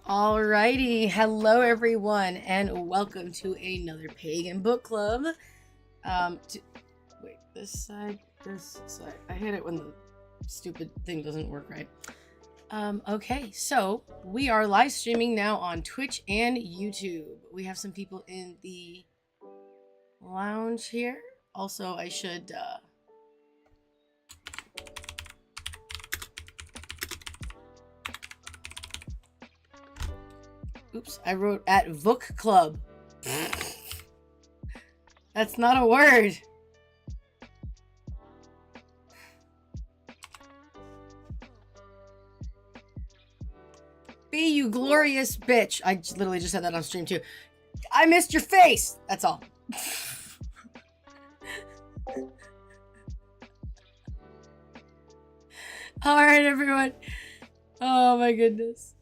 Alrighty, hello everyone, and welcome to another Pagan book club. Wait, this side. I hate it when the stupid thing doesn't work right. Okay, so we are live streaming now on Twitch and YouTube. We have some people in the lounge here. Also, I should oops, I wrote at bookclub. That's not a word. Be you glorious bitch. I literally just said that on stream too. I missed your face. That's all. All right, everyone. Oh my goodness.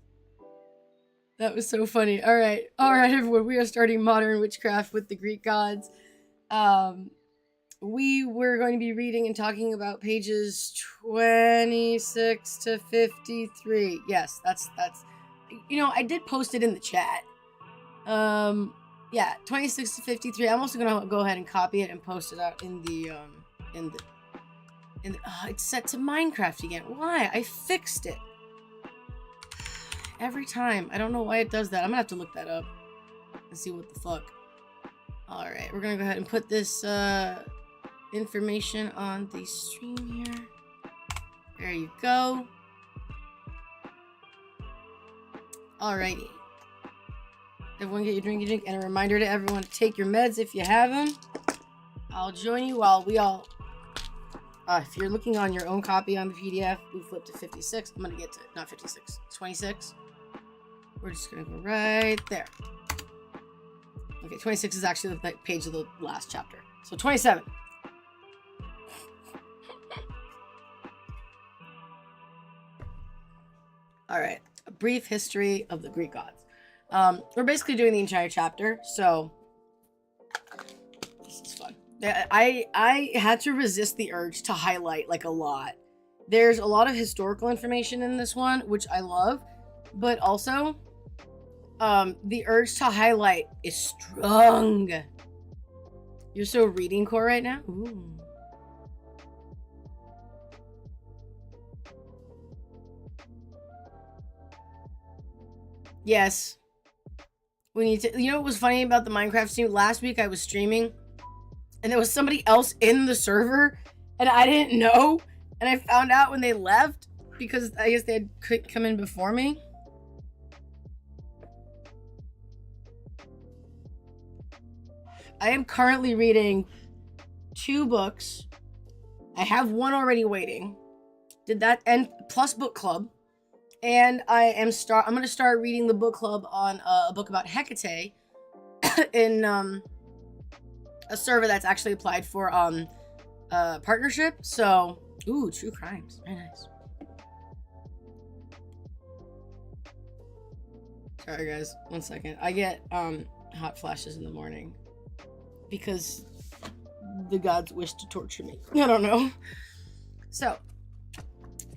That was so funny. All right, everyone. We are starting modern witchcraft with the Greek gods. We were going to be reading and talking about pages 26 to 53. Yes, that's. You know, I did post it in the chat. Yeah, 26 to 53. I'm also gonna go ahead and copy it and post it out in the it's set to Minecraft again. Why? I fixed it. Every time. I don't know why it does that. I'm gonna have to look that up and see what the fuck. Alright, we're gonna go ahead and put this information on the stream here. There you go. Alrighty. Everyone get your drink, and a reminder to everyone to take your meds if you have them. I'll join you while we all... if you're looking on your own copy on the PDF, we flip to 56. I'm gonna get to... Not 56. 26. We're just gonna go right there. Okay, 26 is actually the page of the last chapter. So 27. Alright. A brief history of the Greek gods. We're basically doing the entire chapter, so this is fun. I had to resist the urge to highlight like a lot. There's a lot of historical information in this one, which I love, but also the urge to highlight is strong. You're so reading core right now? Ooh. Yes. We need to... You know what was funny about the Minecraft stream? Last week I was streaming, and there was somebody else in the server, and I didn't know, and I found out when they left, because I guess they had come in before me. I am currently reading 2 books. I have one already waiting. Did that, and plus book club. And I'm gonna start reading the book club on a book about Hecate in a server that's actually applied for partnership. So, ooh, true crimes, very nice. Sorry guys, 1 second. I get hot flashes in the morning because the gods wish to torture me. I don't know. So,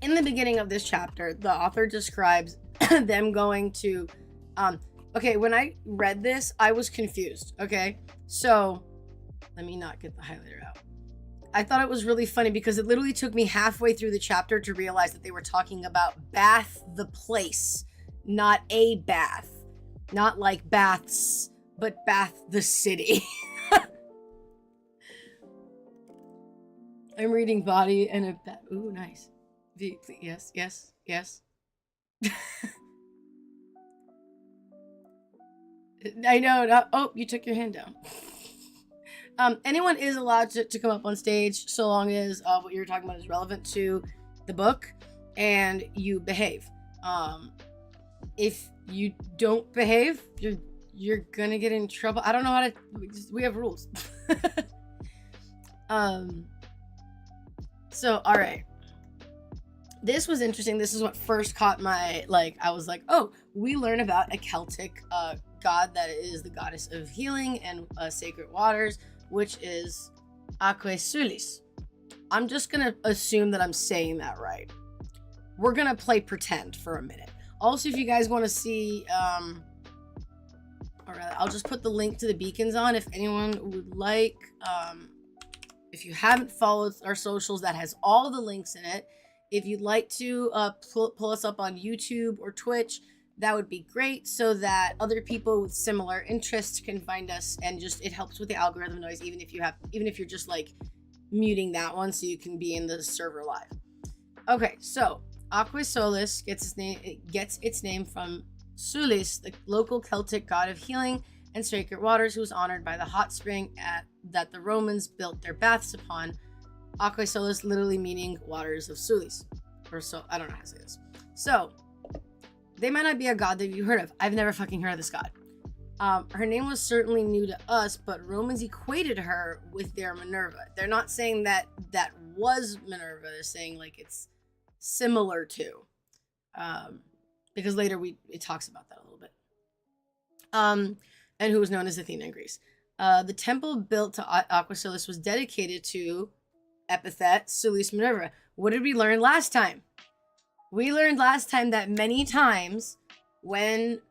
in the beginning of this chapter, the author describes them going to, okay, when I read this, I was confused, okay? So, let me not get the highlighter out. I thought it was really funny because it literally took me halfway through the chapter to realize that they were talking about Bath the place, not a bath. Not like baths, but Bath the city. I'm reading body and a bath. Ooh, nice. Yes. I know. Oh, you took your hand down. Anyone is allowed to come up on stage so long as what you're talking about is relevant to the book and you behave. If you don't behave, you're gonna get in trouble. I don't know how to. We have rules. So, all right. This was interesting. This is what first caught my, I was like, oh, we learn about a Celtic god that is the goddess of healing and sacred waters, which is Aquae Sulis. I'm just going to assume that I'm saying that right. We're going to play pretend for a minute. Also, if you guys want to see, or rather, I'll just put the link to the beacons on if anyone would like. If you haven't followed our socials, that has all the links in it. If you'd like to pull us up on YouTube or Twitch, that would be great, so that other people with similar interests can find us, and just it helps with the algorithm noise, even if you're just like muting that one so you can be in the server live. Okay, so Aqua Solis gets its name from Sulis, the local Celtic god of healing and sacred waters, who was honored by the hot spring that the Romans built their baths upon. Aqua Solis literally meaning waters of Sulis. Or so, I don't know how to say this. So, they might not be a god that you've heard of. I've never fucking heard of this god. Her name was certainly new to us, but Romans equated her with their Minerva. They're not saying that was Minerva. They're saying like it's similar to. Because later it talks about that a little bit. And who was known as Athena in Greece. The temple built to Aqua Solis was dedicated to epithet Sulis Minerva. What did we learn last time? We learned last time that many times when,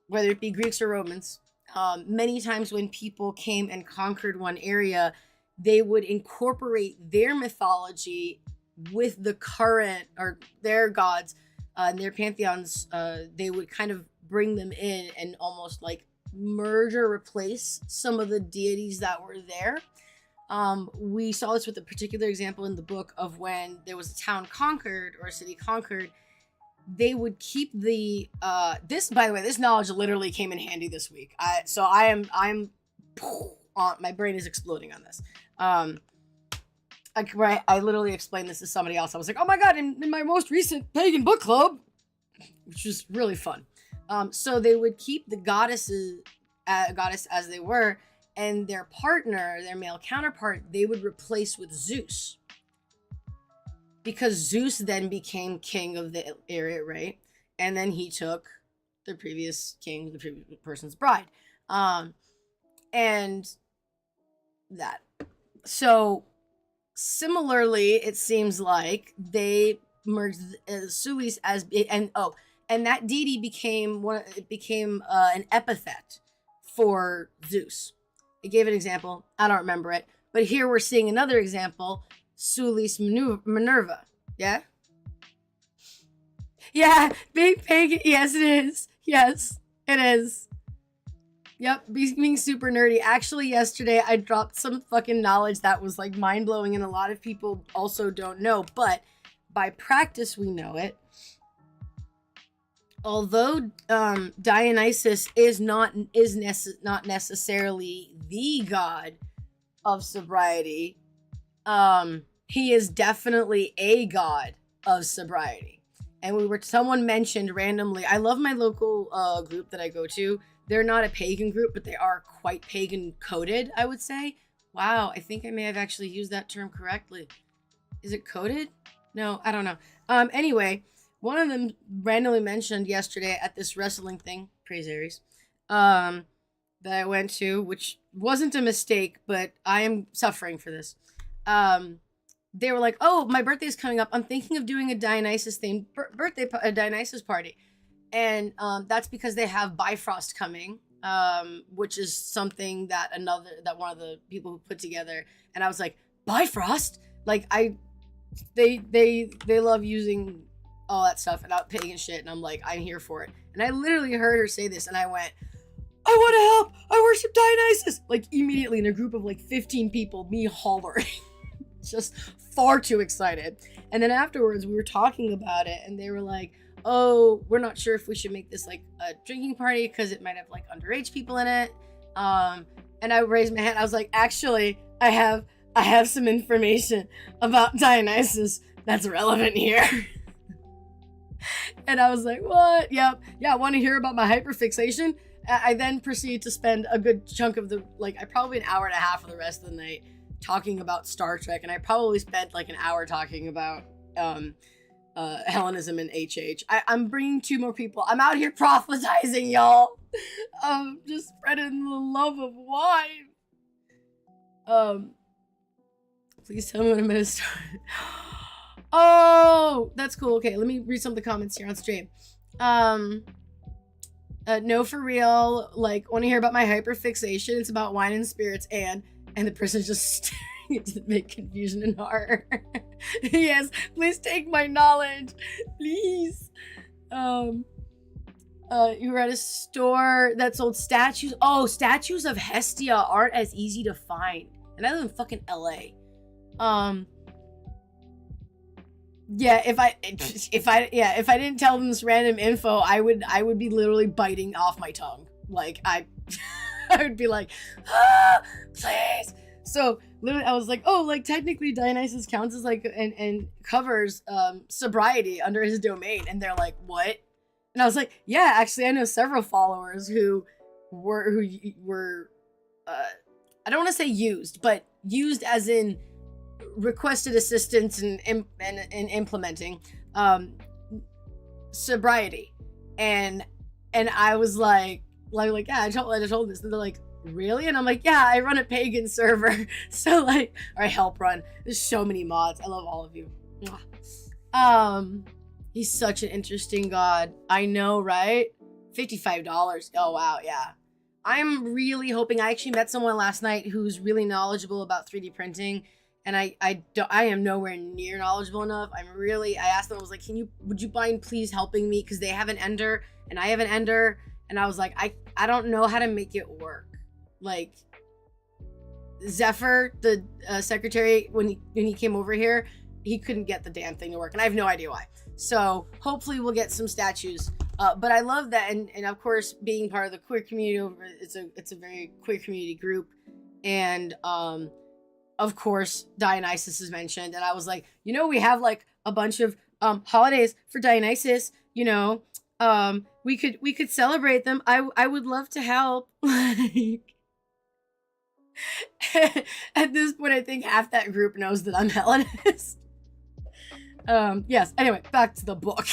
whether it be Greeks or Romans, many times when people came and conquered one area, they would incorporate their mythology with the current, or their gods, and their pantheons. They would kind of bring them in and almost like merge or replace some of the deities that were there. We saw this with a particular example in the book of when there was a town conquered or a city conquered. They would keep the this, by the way, this knowledge literally came in handy this week. I'm my brain is exploding on this. I literally explained this to somebody else. I was like, oh my god, in my most recent pagan book club, which was really fun. So they would keep the goddess as they were, and their partner, their male counterpart, they would replace with Zeus. Because Zeus then became king of the area, right? And then he took the previous king, the previous person's bride. And that. So, similarly, it seems like they merged Sulis as... And that deity became an epithet for Zeus. I gave an example. I don't remember it. But here we're seeing another example. Sulis Minerva. Yeah? Yeah, big pagan. Yes, it is. Yes, it is. Yep, being super nerdy. Actually, yesterday I dropped some fucking knowledge that was like mind-blowing, and a lot of people also don't know. But by practice, we know it. Although Dionysus is not necessarily the god of sobriety, he is definitely a god of sobriety. And someone mentioned randomly, I love my local group that I go to. They're not a pagan group, but they are quite pagan coded, I would say. Wow, I think I may have actually used that term correctly. Is it coded? No, I don't know. Anyway, one of them randomly mentioned yesterday at this wrestling thing, praise Aries, that I went to, which wasn't a mistake, but I am suffering for this. They were like, oh, my birthday's coming up. I'm thinking of doing a Dionysus-themed a Dionysus party. And that's because they have Bifrost coming, which is something that one of the people who put together. And I was like, Bifrost? Like, they love using all that stuff and out pagan shit, and I'm like, I'm here for it. And I literally heard her say this, and I went, I want to help! I worship Dionysus! Like, immediately in a group of like 15 people, me hollering. Just far too excited. And then afterwards, we were talking about it, and they were like, oh, we're not sure if we should make this like a drinking party because it might have like underage people in it. And I raised my hand. I was like, actually, I have some information about Dionysus that's relevant here. And I was like, what? Yep. Yeah, want to hear about my hyperfixation? I then proceed to spend a good chunk of probably an hour and a half of the rest of the night talking about Star Trek. And I probably spent like an hour talking about Hellenism and HH. I'm bringing 2 more people. I'm out here prophetizing, y'all. Just spreading the love of wine. Please tell me when I'm gonna start. Oh, that's cool. Okay, let me read some of the comments here on stream. No, for real. Like, want to hear about my hyperfixation? It's about wine and spirits, and the person's just staring into the big confusion and horror. Yes, please take my knowledge, please. You were at a store that sold statues. Oh, statues of Hestia aren't as easy to find, and I live in fucking LA. Yeah, if I didn't tell them this random info, I would be literally biting off my tongue. Like I would be like, please. So literally, I was like, oh, like technically Dionysus counts as like and covers sobriety under his domain, and they're like, what? And I was like, yeah, actually, I know several followers who were I don't want to say used, but used as in requested assistance in implementing sobriety, and I was like yeah, I told this, and they're like, really? And I'm like, yeah, I run a pagan server, so like, or I help run. There's so many mods. I love all of you. He's such an interesting god. I know, right? $55. Oh wow, yeah. I'm really hoping. I actually met someone last night who's really knowledgeable about 3D printing. And I am nowhere near knowledgeable enough. I asked them, I was like, would you mind please helping me? Because they have an ender and I have an ender. And I was like, I don't know how to make it work. Like, Zephyr, the secretary, when he came over here, he couldn't get the damn thing to work. And I have no idea why. So hopefully we'll get some statues. But I love that. And of course, being part of the queer community, it's a very queer community group. And, of course, Dionysus is mentioned, and I was like, we have like a bunch of holidays for Dionysus. We could celebrate them. I would love to help. Like, at this point, I think half that group knows that I'm Hellenist. Yes. Anyway, back to the book.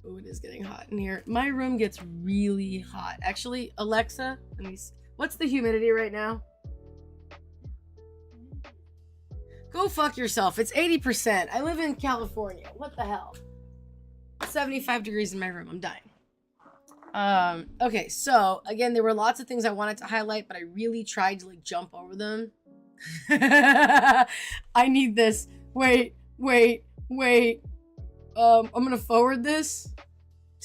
Oh, it is getting hot in here. My room gets really hot. Actually, Alexa, what's the humidity right now? Go fuck yourself. It's 80%. I live in California. What the hell? 75 degrees in my room. I'm dying. Okay, so again, there were lots of things I wanted to highlight, but I really tried to like jump over them. I need this. Wait. I'm gonna forward this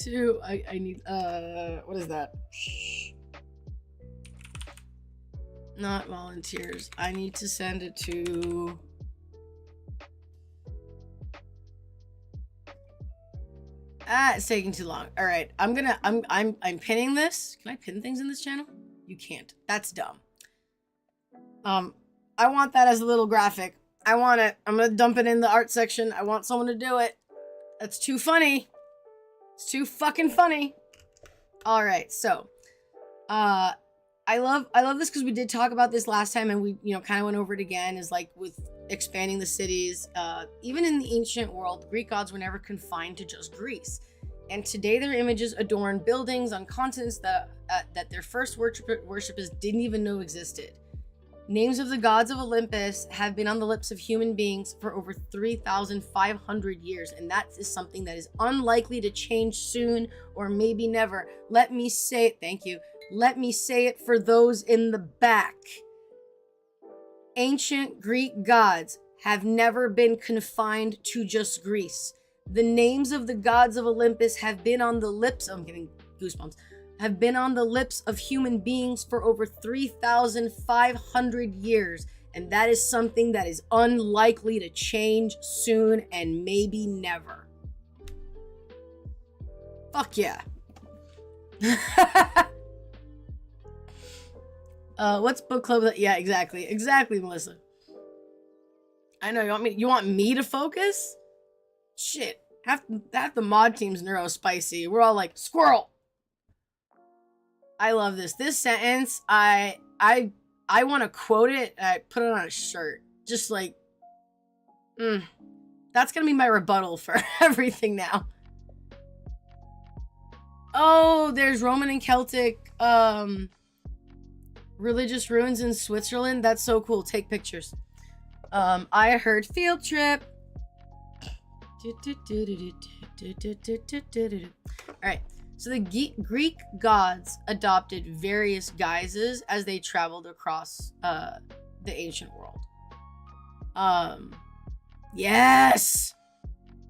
to I need what is that? Shh. Not volunteers. I need to send it to it's taking too long. All right, I'm pinning this. Can I pin things in this channel? You can't. That's dumb. I want that as a little graphic. I want it. I'm gonna dump it in the art section. I want someone to do it. That's too funny. It's too fucking funny. All right, so, I love this because we did talk about this last time, and we kind of went over it again. Is like with expanding the cities. Even in the ancient world, Greek gods were never confined to just Greece, and today their images adorn buildings on continents that their first worshippers didn't even know existed. Names of the gods of Olympus have been on the lips of human beings for over 3,500 years, and that is something that is unlikely to change soon or maybe never. Let me say it. Thank you. Let me say it for those in the back. Ancient Greek gods have never been confined to just Greece. The names of the gods of Olympus have been on the lips, I'm getting goosebumps, have been on the lips of human beings for over 3,500 years. And that is something that is unlikely to change soon and maybe never. Fuck yeah. What's book club? Yeah, exactly, Melissa. I know you want me to focus. Shit, half the mod team's neurospicy. We're all like squirrel. I love this sentence. I want to quote it. I put it on a shirt. Just like, that's gonna be my rebuttal for everything now. Oh, there's Roman and Celtic religious ruins in Switzerland. That's so cool. Take pictures. I heard field trip. Alright, so the Greek gods adopted various guises as they traveled across the ancient world. Yes!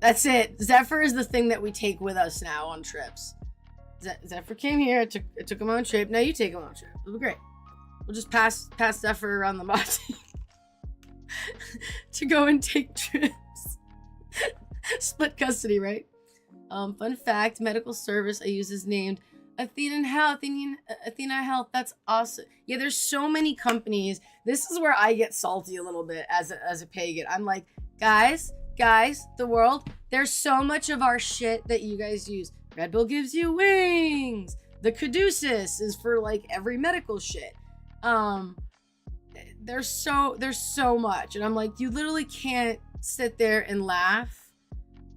That's it. Zephyr is the thing that we take with us now on trips. Zephyr came here, I took him on a trip. Now you take him on a trip. It'll be great. We'll just pass Zephyr around the mod to go and take trips. Split custody, right? Fun fact, medical service I use is named Athena Health. That's awesome. Yeah, there's so many companies. This is where I get salty a little bit as a pagan. I'm like, guys, the world, there's so much of our shit that you guys use. Red Bull gives you wings. The Caduceus is for like every medical shit. There's so much. And I'm like, you literally can't sit there and laugh.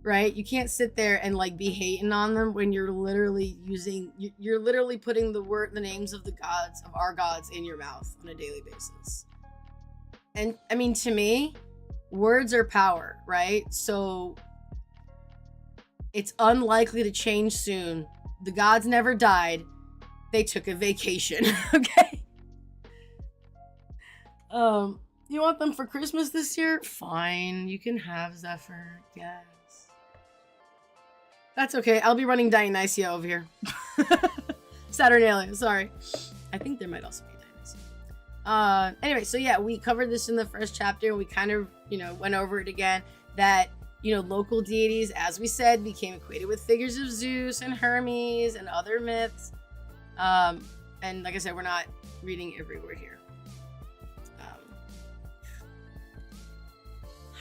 Right? You can't sit there and like be hating on them when you're literally you're literally putting the names of the gods, of our gods, in your mouth on a daily basis. And I mean, to me, words are power, right? So it's unlikely to change soon. The gods never died. They took a vacation. Okay. You want them for Christmas this year? Fine. You can have Zephyr. Yes. That's okay. I'll be running Dionysia over here. Saturnalia, sorry. I think there might also be Dionysia. Anyway, so yeah, we covered this in the first chapter, and we kind of, went over it again, that, local deities, as we said, became equated with figures of Zeus and Hermes and other myths. And like I said, we're not reading every word here.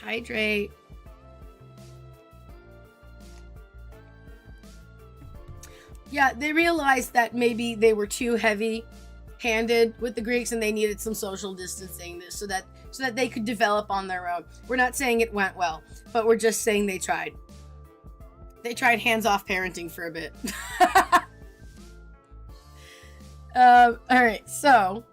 Hydrate. Yeah, they realized that maybe they were too heavy-handed with the Greeks and they needed some social distancing so that they could develop on their own. We're not saying it went well, but we're just saying they tried. They tried hands-off parenting for a bit. Alright, so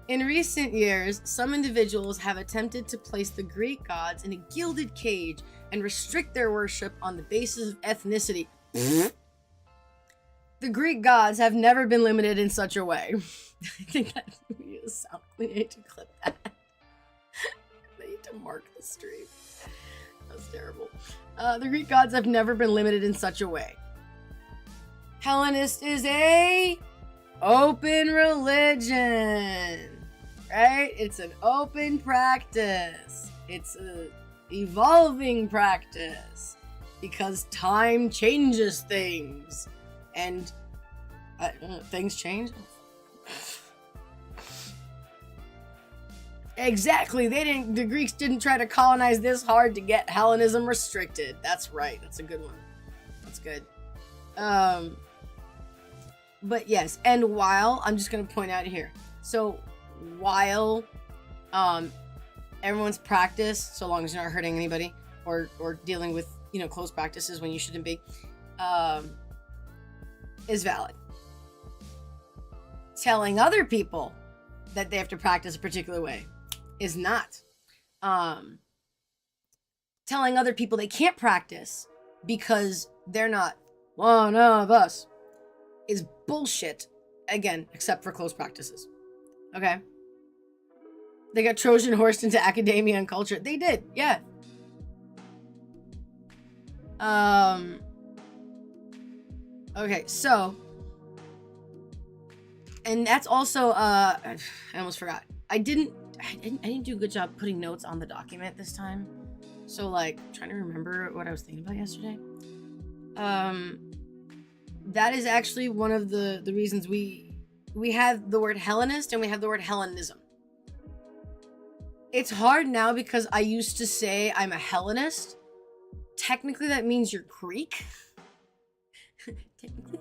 in recent years, some individuals have attempted to place the Greek gods in a gilded cage and restrict their worship on the basis of ethnicity. The Greek gods have never been limited in such a way. I think that we need a sound. We need to clip that. I need to mark the stream. That's terrible. The Greek gods have never been limited in such a way. Hellenist is a open religion, right? It's an open practice. It's a evolving practice because time changes things. And things change. Exactly. The Greeks didn't try to colonize this hard to get Hellenism restricted. That's right. That's a good one. That's good. But yes, and while I'm just going to point out here. So while everyone's practice, so long as you're not hurting anybody or dealing with, close practices when you shouldn't be, is valid. Telling other people that they have to practice a particular way is not. Telling other people they can't practice because they're not one of us is bullshit. Again, except for close practices. Okay? They got Trojan horsed into academia and culture. They did, yeah. Okay, so, and that's also, I almost forgot. I didn't do a good job putting notes on the document this time. So, like, trying to remember what I was thinking about yesterday. That is actually one of the reasons we have the word Hellenist and we have the word Hellenism. It's hard now because I used to say I'm a Hellenist. Technically, that means you're Greek. Technically.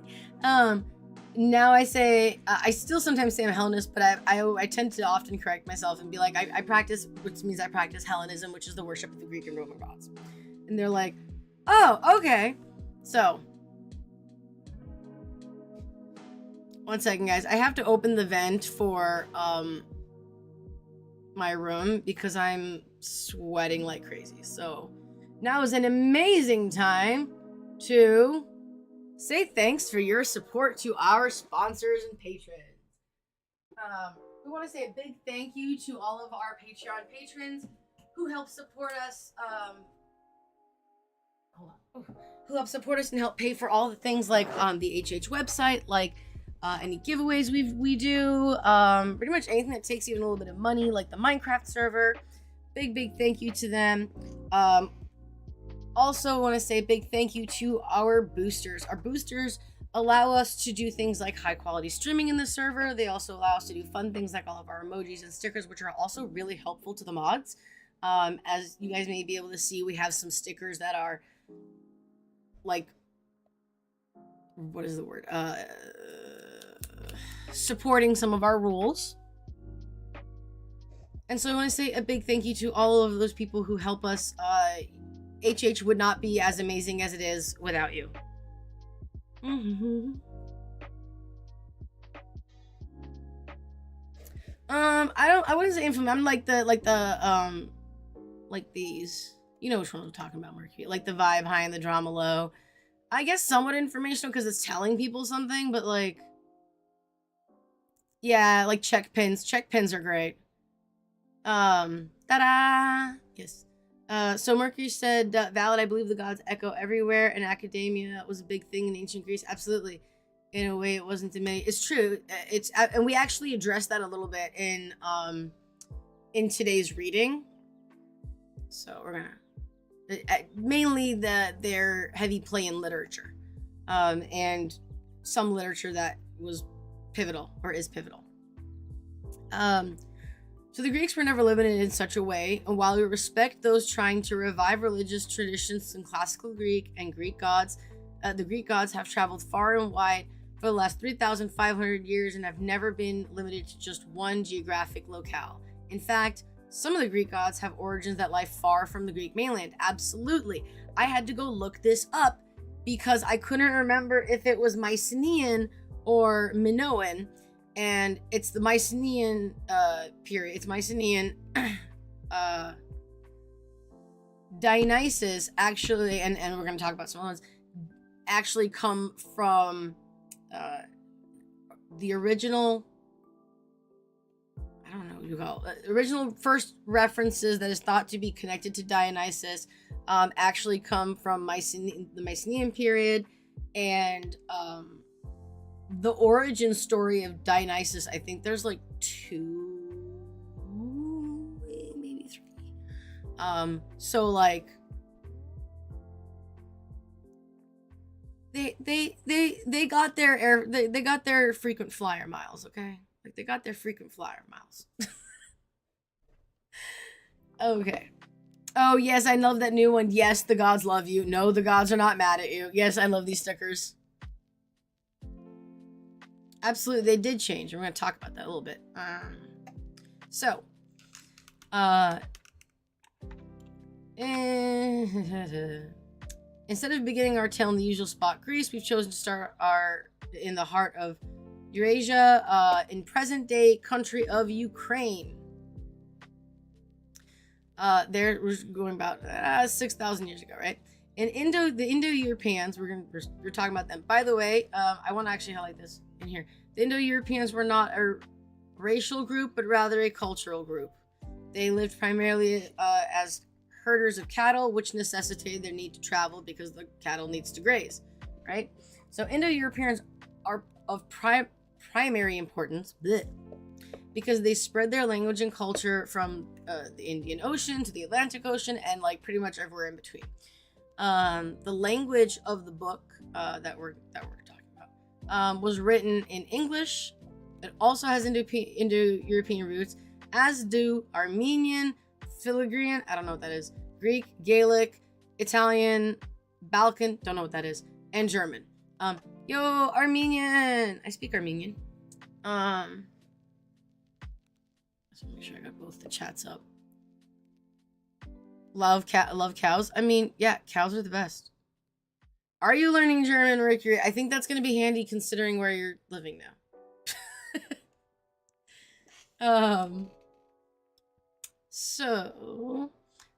Now I say, I still sometimes say I'm a Hellenist, but I tend to often correct myself and be like, I practice, which means I practice Hellenism, which is the worship of the Greek and Roman gods. And they're like, oh, okay. So, one second, guys. I have to open the vent for my room because I'm sweating like crazy. So now is an amazing time to say thanks for your support to our sponsors and patrons. We want to say a big thank you to all of our Patreon patrons who help support us. Who help support us and help pay for all the things like the HH website, like any giveaways we do, pretty much anything that takes even a little bit of money, like the Minecraft server. Big thank you to them. Also want to say a big thank you to our boosters. Our boosters allow us to do things like high quality streaming in the server. They also allow us to do fun things like all of our emojis and stickers, which are also really helpful to the mods. As you guys may be able to see, we have some stickers that are like, what is the word? Supporting some of our rules. And so I want to say a big thank you to all of those people who help us. HH would not be as amazing as it is without you. I wouldn't say infamy. I'm like these. You know which one I'm talking about, Mercury. Like the vibe high and the drama low. I guess somewhat informational because it's telling people something, but like, yeah, like check pins. Check pins are great. Ta-da! Yes. So Mercury said, valid, I believe the gods echo everywhere, and academia was a big thing in ancient Greece. Absolutely. In a way, it wasn't to many. It's true. And we actually addressed that a little bit in today's reading. So we're gonna mainly their heavy play in literature, and some literature that was pivotal or is pivotal. So the Greeks were never limited in such a way, and while we respect those trying to revive religious traditions in classical Greek and Greek gods, the Greek gods have traveled far and wide for the last 3,500 years and have never been limited to just one geographic locale. In fact, some of the Greek gods have origins that lie far from the Greek mainland. Absolutely. I had to go look this up because I couldn't remember if it was Mycenaean or Minoan. And it's the Mycenaean period. It's Mycenaean. Dionysus actually, and we're going to talk about some ones, actually come from the original, I don't know what you call it, original first references that is thought to be connected to Dionysus actually come from the Mycenaean period, and the origin story of Dionysus, I think there's like 2, maybe 3. So like they got their they got their frequent flyer miles, okay? Like they got their frequent flyer miles. Okay. Oh yes, I love that new one. Yes, the gods love you. No, the gods are not mad at you. Yes, I love these stickers. Absolutely, they did change. We're going to talk about that a little bit. Instead of beginning our tale in the usual spot, Greece, we've chosen to start in the heart of Eurasia, in present-day country of Ukraine. There was going about 6,000 years ago, right? And the Indo-Europeans, we're talking about them. By the way, I want to actually highlight this in here. The Indo-Europeans were not a racial group, but rather a cultural group. They lived primarily as herders of cattle, which necessitated their need to travel because the cattle needs to graze, right? So Indo-Europeans are of primary importance because they spread their language and culture from the Indian Ocean to the Atlantic Ocean and like pretty much everywhere in between. The language of the book that we're talking about was written in English. It also has Indo-European roots, as do Armenian, Philygrian, I don't know what that is, Greek, Gaelic, Italian, Balkan, don't know what that is, and German. Yo, Armenian! I speak Armenian. Let's make sure I got both the chats up. Love cows. I mean, yeah, cows are the best. Are you learning German, Mercury? I think that's going to be handy considering where you're living now. So,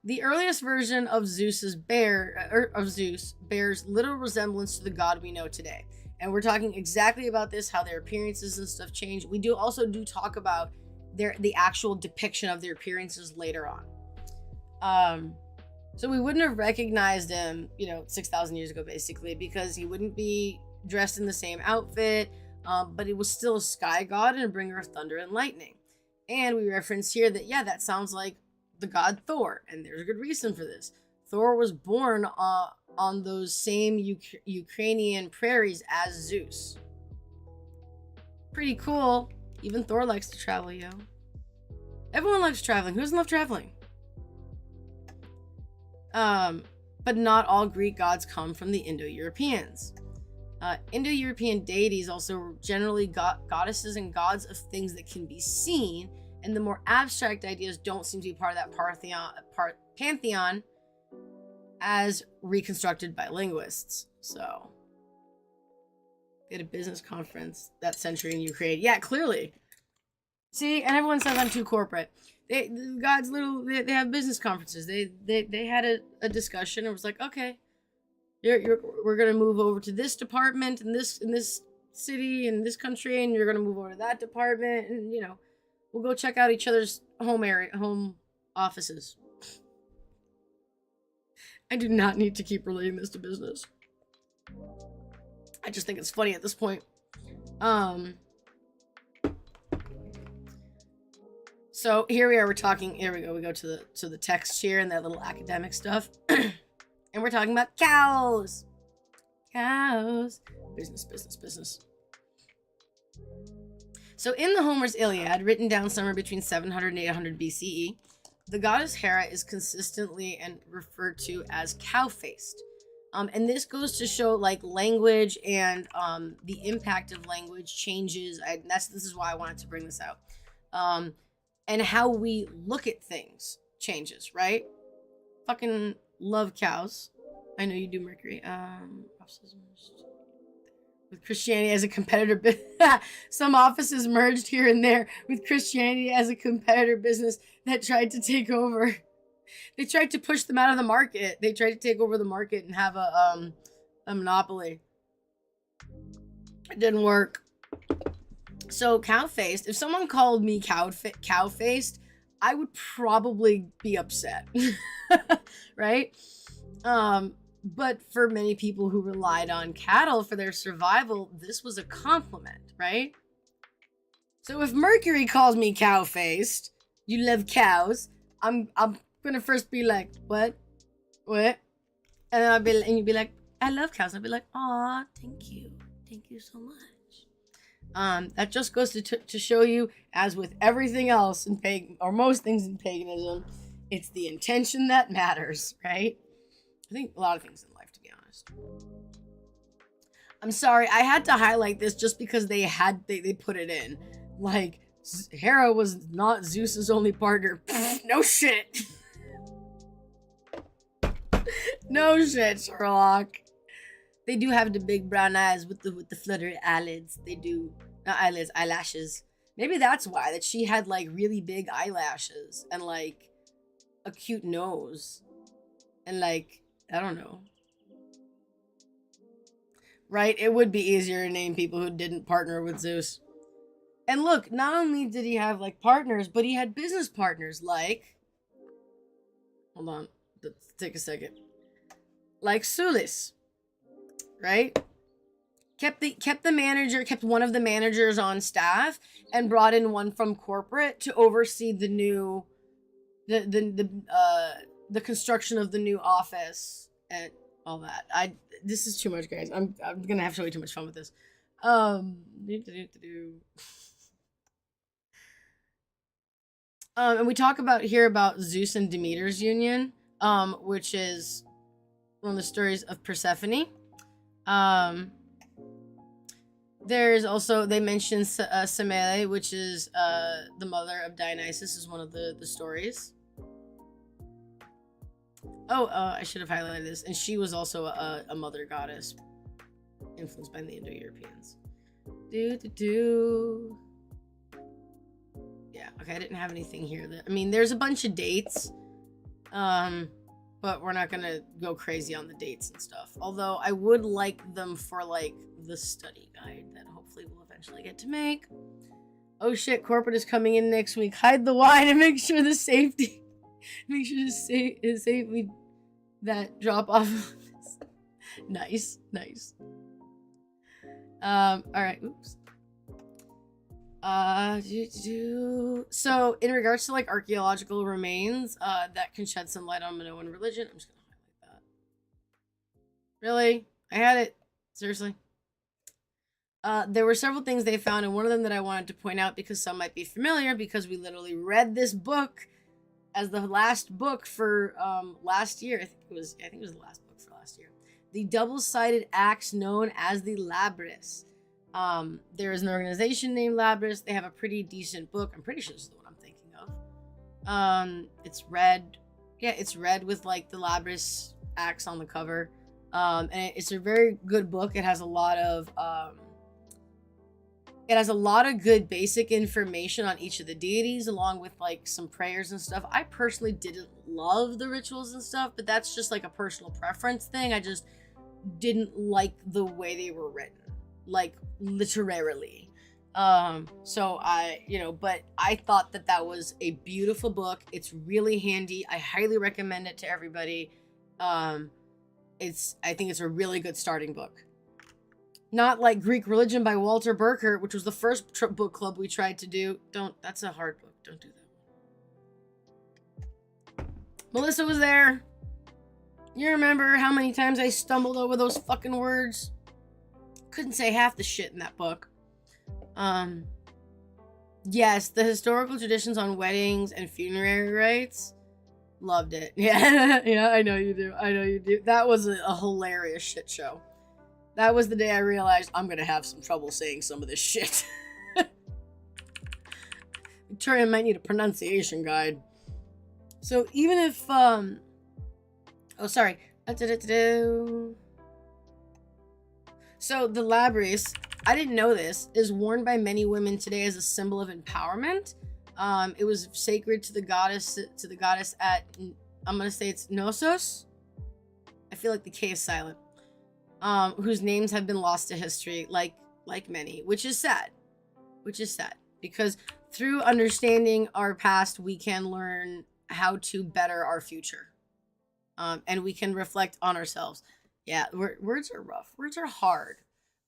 the earliest version of Zeus bears little resemblance to the god we know today. And we're talking exactly about this, how their appearances and stuff change. We also talk about the actual depiction of their appearances later on. So we wouldn't have recognized him, 6,000 years ago, basically, because he wouldn't be dressed in the same outfit, but it was still a sky god and a bringer of thunder and lightning. And we reference here that, that sounds like the god Thor, and there's a good reason for this. Thor was born on those same Ukrainian prairies as Zeus. Pretty cool. Even Thor likes to travel, yo. Everyone likes traveling. Who doesn't love traveling? But not all Greek gods come from the Indo-Europeans. Indo-European deities also generally goddesses and gods of things that can be seen, and the more abstract ideas don't seem to be part of that pantheon as reconstructed by linguists. So, they had a business conference that century in Ukraine. Yeah, clearly. See, and everyone says I'm too corporate. They have business conferences. They had a discussion. It was like, okay, we're gonna move over to this department in this city in this country, and you're gonna move over to that department, and we'll go check out each other's home offices. I do not need to keep relating this to business. I just think it's funny at this point. So here we are, here we go. We go to the text here and that little academic stuff. And we're talking about cows. Cows. Business. So in the Homer's Iliad, written down somewhere between 700 and 800 BCE, the goddess Hera is consistently and referred to as cow-faced. And this goes to show language and the impact of language changes. This is why I wanted to bring this out. And how we look at things changes, right? Fucking love cows. I know you do, Mercury. With Christianity as a competitor some offices merged here and there with Christianity as a competitor business that tried to take over. They tried to push them out of the market. They tried to take over the market and have a monopoly. It didn't work. So cow-faced, if someone called me cow-faced, I would probably be upset. Right? But for many people who relied on cattle for their survival, this was a compliment, right? So if Mercury calls me cow-faced, you love cows, I'm gonna first be like, what? And then you'd be like, I love cows. And I'd be like, aw, thank you so much. That just goes to show you, as with everything else in pagan, or most things in paganism, it's the intention that matters, right? I think a lot of things in life, to be honest. I'm sorry, I had to highlight this just because they put it in. Hera was not Zeus's only partner. No shit. No shit, Sherlock. They do have the big brown eyes with the fluttery eyelids. They do. Not eyelids, eyelashes. Maybe that's why, that she had really big eyelashes and a cute nose. And I don't know. Right? It would be easier to name people who didn't partner with Zeus. And look, not only did he have partners, but he had business partners hold on, let's take a second. Sulis. Right? Kept one of the managers on staff and brought in one from corporate to oversee the construction of the new office and all that. This is too much, guys. I'm gonna have way too much fun with this. And we talk about Zeus and Demeter's union, which is one of the stories of Persephone. There's also, they mention Semele, which is the mother of Dionysus, is one of the stories. I should have highlighted this. And she was also a mother goddess, influenced by the Indo-Europeans. Yeah, Okay, I didn't have anything here. I mean, there's a bunch of dates. But we're not gonna go crazy on the dates and stuff. Although I would like them for like the study guide that hopefully we'll eventually get to make. Oh shit, corporate is coming in next week. Hide the wine and make sure the safety, make sure to safely that drop off. Nice. All right. Oops. So in regards to like archaeological remains, that can shed some light on Minoan religion. I'm just gonna highlight that. Really? I had it. Seriously. There were several things they found, and one of them that I wanted to point out because some might be familiar because we literally read this book as the last book for last year. I think it was the last book for last year. The double-sided axe known as the Labris. There is an organization named Labris. They have a pretty decent book. I'm pretty sure this is the one I'm thinking of. It's red. Yeah, it's red with like the Labris axe on the cover. And it's a very good book. It has a lot of good basic information on each of the deities, along with like some prayers and stuff. I personally didn't love the rituals and stuff, but that's just like a personal preference thing. I just didn't like the way they were written, like literarily. So but I thought that was a beautiful book. It's really handy. I highly recommend it to everybody. I think it's a really good starting book. Not like Greek Religion by Walter Burkert, which was the first book club we tried to do. That's a hard book. Don't do that. Melissa was there. You remember how many times I stumbled over those fucking words? Couldn't say half the shit in that book. Yes, the historical traditions on weddings and funerary rites. Loved it. Yeah, yeah, I know you do. That was a hilarious shit show. That was the day I realized I'm gonna have some trouble saying some of this shit. Victoria might need a pronunciation guide. So even if, So the Labris, I didn't know this, is worn by many women today as a symbol of empowerment. It was sacred to the goddess at, I'm gonna say it's Knossos. I feel like the K is silent. Whose names have been lost to history, like many, which is sad. Because through understanding our past, we can learn how to better our future. And we can reflect on ourselves. Yeah, words are rough. Words are hard.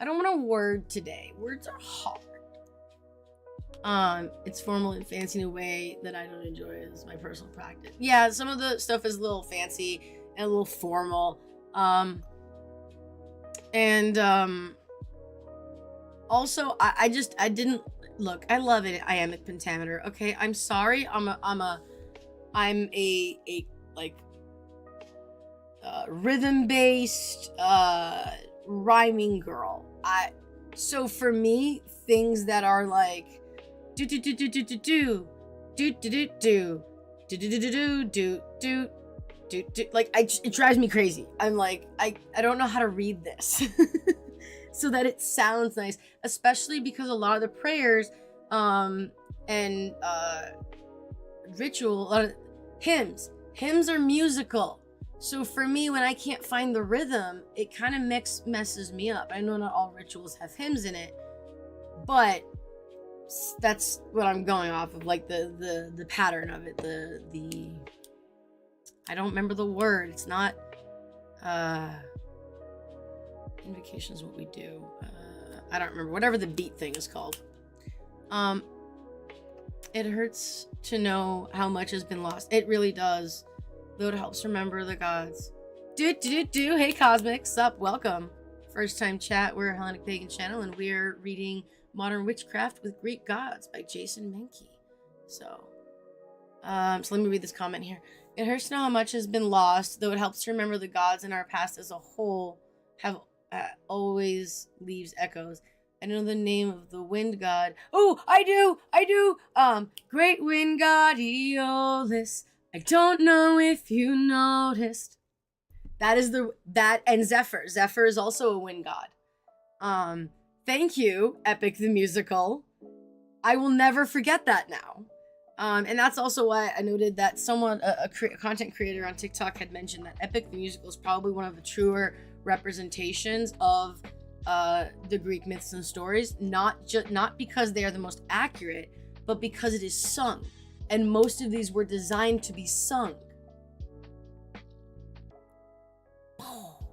I don't want a word today. Words are hard. It's formal and fancy in a way that I don't enjoy as my personal practice. Yeah, some of the stuff is a little fancy and a little formal. Also, I didn't look. I love it. Iambic pentameter. Okay, I'm sorry. I'm a rhythm based rhyming girl. So for me, things that are like do do do do do do do do do do do do do do do do like it drives me crazy. I'm like I don't know how to read this so that it sounds nice, especially because a lot of the prayers and ritual hymns are musical. So for me, when I can't find the rhythm, it kind of messes me up. I know not all rituals have hymns in it, but that's what I'm going off of, like the pattern of it, the I don't remember the word. It's not invocation is what we do. I don't remember, whatever the beat thing is called. It hurts to know how much has been lost. It really does. Though it helps remember the gods. Hey Cosmic, sup, welcome. First time chat, we're a Hellenic Pagan channel and we're reading Modern Witchcraft with Greek Gods by Jason Menke. So let me read this comment here. It hurts to know how much has been lost, though it helps to remember the gods in our past as a whole have always leaves echoes. I know the name of the wind god. Oh, I do. Great wind god Aeolus. I don't know if you noticed. That and Zephyr. Zephyr is also a wind god. Thank you, Epic the Musical. I will never forget that now. And that's also why I noted that someone, a content creator on TikTok, had mentioned that Epic the Musical is probably one of the truer representations of the Greek myths and stories, not because they are the most accurate, but because it is sung. And most of these were designed to be sung.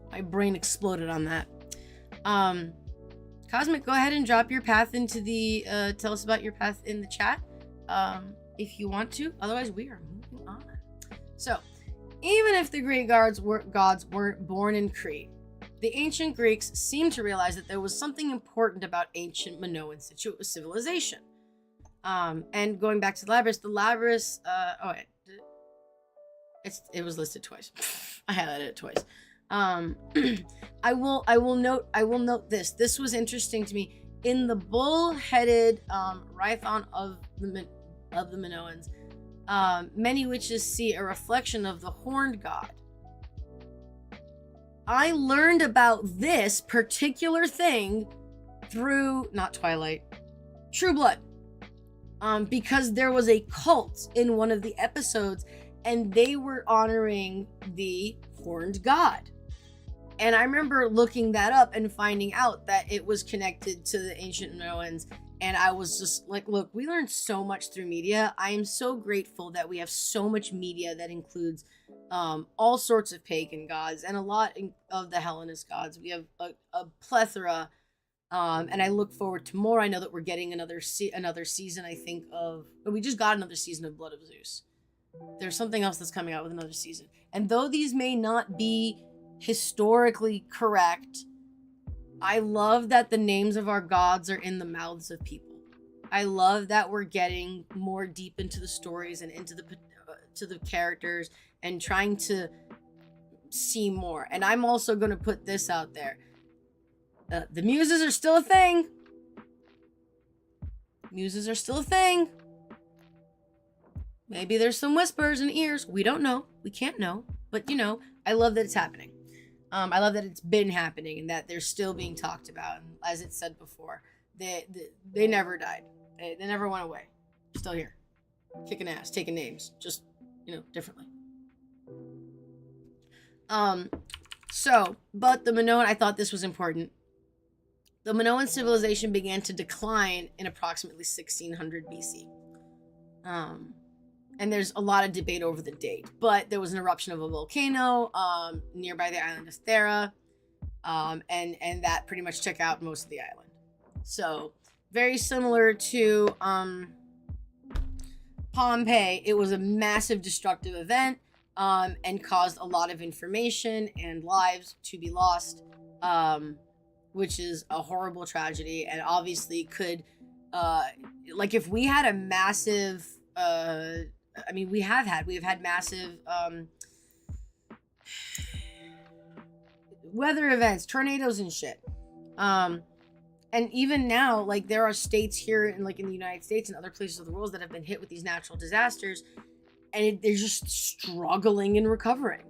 My brain exploded on that. Cosmic, go ahead and drop your path into the, tell us about your path in the chat. If you want to. Otherwise, we are moving on. So, even if the Greek gods weren't born in Crete, the ancient Greeks seemed to realize that there was something important about ancient Minoan civilization. And going back to the Labrys, it was listed twice. I highlighted it twice. I will note this. This was interesting to me. In the bull-headed Rhython of the Minoans, many witches see a reflection of the horned god. I learned about this particular thing through, not Twilight, True Blood. Because there was a cult in one of the episodes, and they were honoring the horned god. And I remember looking that up and finding out that it was connected to the ancient Minoans. And I was just like, look, we learned so much through media. I am so grateful that we have so much media that includes all sorts of pagan gods and a lot of the Hellenist gods. We have a plethora. And I look forward to more. I know that we're getting another season, I think, we just got another season of Blood of Zeus. There's something else that's coming out with another season. And though these may not be historically correct, I love that the names of our gods are in the mouths of people. I love that we're getting more deep into the stories and into the characters and trying to see more. And I'm also going to put this out there. The muses are still a thing. Muses are still a thing. Maybe there's some whispers in ears. We don't know. We can't know. But, I love that it's happening. I love that it's been happening and that they're still being talked about. And as it said before, they never died. They never went away. Still here. Kicking ass, taking names. Just, differently. But the Minoan, I thought this was important. The Minoan civilization began to decline in approximately 1600 BC. And there's a lot of debate over the date, but there was an eruption of a volcano nearby the island of Thera, and that pretty much took out most of the island. So very similar to Pompeii, it was a massive destructive event and caused a lot of information and lives to be lost, which is a horrible tragedy, and obviously could, if we had a massive we have had massive weather events, tornadoes and shit. And even now, there are states here in the United States and other places of the world that have been hit with these natural disasters, and they're just struggling and recovering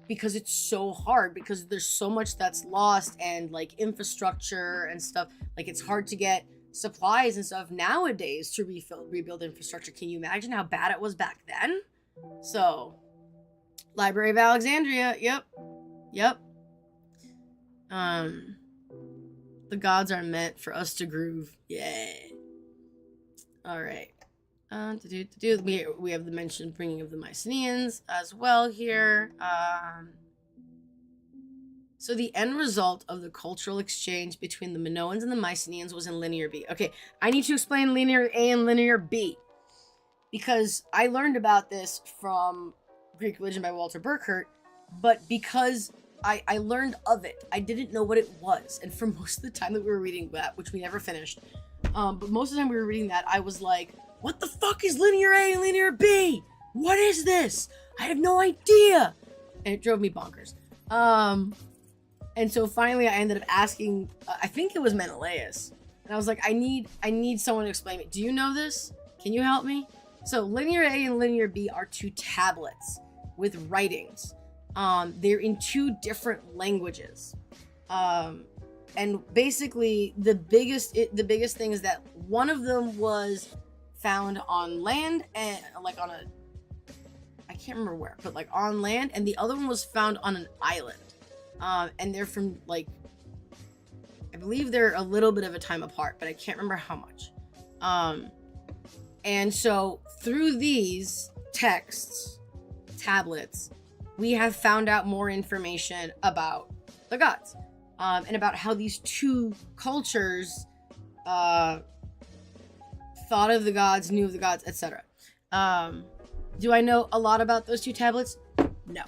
because it's so hard, because there's so much that's lost, and infrastructure and stuff. It's hard to get supplies and stuff nowadays to rebuild infrastructure. Can you imagine how bad it was back then? So, Library of Alexandria, yep. The gods are meant for us to groove. Yeah. All right. We have the mentioned bringing of the Mycenaeans as well here. So the end result of the cultural exchange between the Minoans and the Mycenaeans was in Linear B. Okay, I need to explain Linear A and Linear B, because I learned about this from Greek Religion by Walter Burkert, but because I learned of it, I didn't know what it was. And for most of the time that we were reading that, which we never finished, but most of the time we were reading that, I was like, what the fuck is Linear A and Linear B? What is this? I have no idea. And it drove me bonkers. And so finally I ended up asking, I think it was Menelaus. And I was like, I need someone to explain it. Do you know this? Can you help me? So Linear A and Linear B are two tablets with writings. They're in two different languages. And basically the biggest thing is that one of them was found on land and like on a, I can't remember where, but like on land, and the other one was found on an island. And they're from like, I believe they're a little bit of a time apart, but I can't remember how much. And so through these texts, tablets, we have found out more information about the gods, and about how these two cultures thought of the gods, knew of the gods, etc. Do I know a lot about those two tablets? No.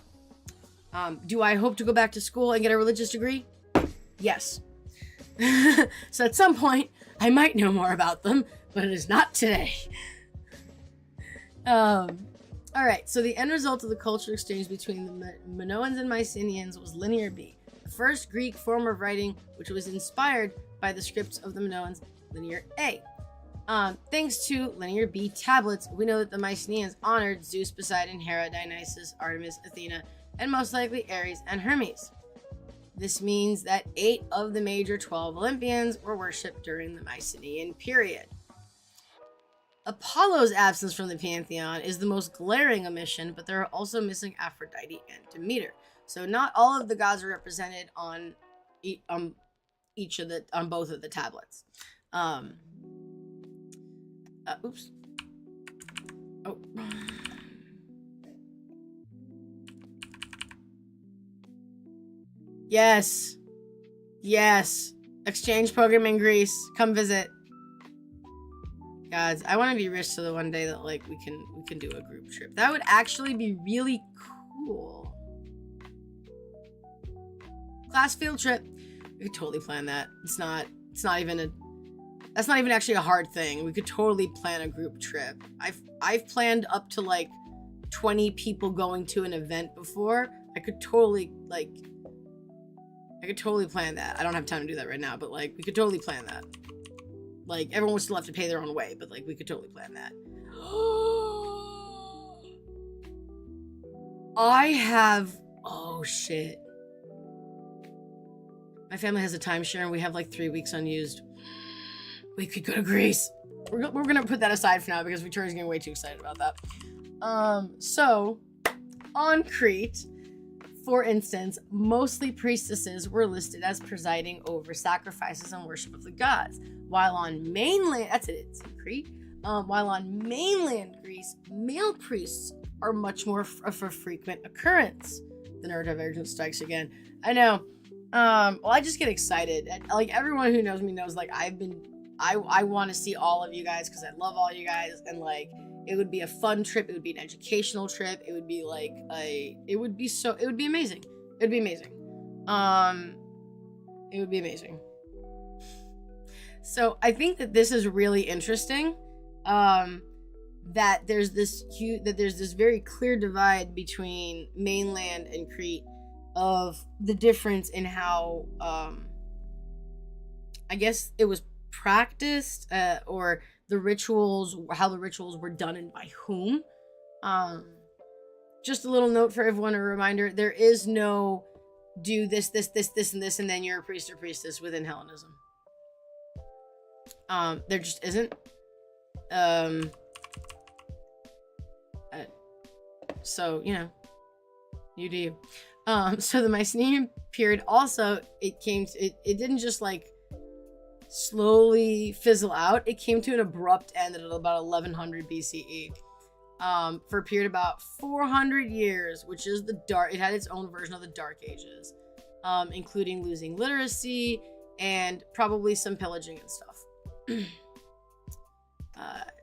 Do I hope to go back to school and get a religious degree? Yes. So at some point, I might know more about them, but it is not today. Alright, so the end result of the cultural exchange between the Minoans and Mycenaeans was Linear B, the first Greek form of writing which was inspired by the scripts of the Minoans, Linear A. Thanks to Linear B tablets, we know that the Mycenaeans honored Zeus, Poseidon, Hera, Dionysus, Artemis, Athena, and most likely Ares and Hermes. This means that 8 of the major 12 Olympians were worshipped during the Mycenaean period. Apollo's absence from the pantheon is the most glaring omission, but there are also missing Aphrodite and Demeter. So not all of the gods are represented on both of the tablets. Oops. Oh. Yes. Yes. Exchange program in Greece. Come visit. Guys, I want to be rich so that one day that like we can do a group trip. That would actually be really cool. Class field trip. We could totally plan that. That's not even actually a hard thing. We could totally plan a group trip. I've planned up to like 20 people going to an event before. I could totally plan that. I don't have time to do that right now, but like we could totally plan that. Like everyone would still have to pay their own way, but like we could totally plan that. Oh shit. My family has a timeshare and we have like 3 weeks unused. We could go to Greece. We're gonna put that aside for now because Victoria's getting way too excited about that. So on Crete, for instance, mostly priestesses were listed as presiding over sacrifices and worship of the gods, while on mainland, it's in Crete, while on mainland Greece, male priests are much more of a frequent occurrence. The neurodivergent strikes again. I know. Well, I just get excited. Like everyone who knows me knows, like I want to see all of you guys because I love all you guys, and like it would be a fun trip. It would be an educational trip. It would be like it would be amazing. It would be amazing. It would be amazing. So I think that this is really interesting. That there's this very clear divide between mainland and Crete of the difference in how I guess it was practiced, or the rituals, how the rituals were done and by whom. Just a little note for everyone, a reminder, there is no do this, and this, and then you're a priest or priestess within Hellenism. There just isn't. So, you know, you do you. So the Mycenaean period also, it didn't just like slowly fizzle out. It came to an abrupt end at about 1100 BCE. For a period about 400 years, which is it had its own version of the Dark Ages, including losing literacy and probably some pillaging and stuff.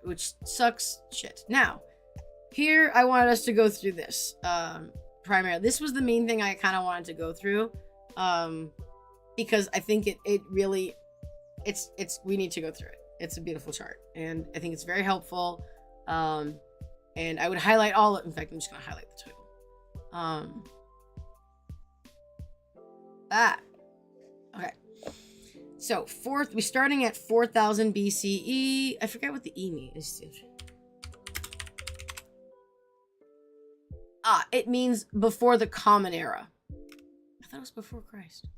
Which sucks shit. Now, here I wanted us to go through this. Primarily, this was the main thing I kind of wanted to go through, because I think it really, we need to go through it. It's a beautiful chart, and I think it's very helpful. And I would highlight all. In fact, I'm just gonna highlight the title. Okay. So we're starting at 4000 BCE. I forget what the E means. It means before the Common Era. I thought it was before Christ.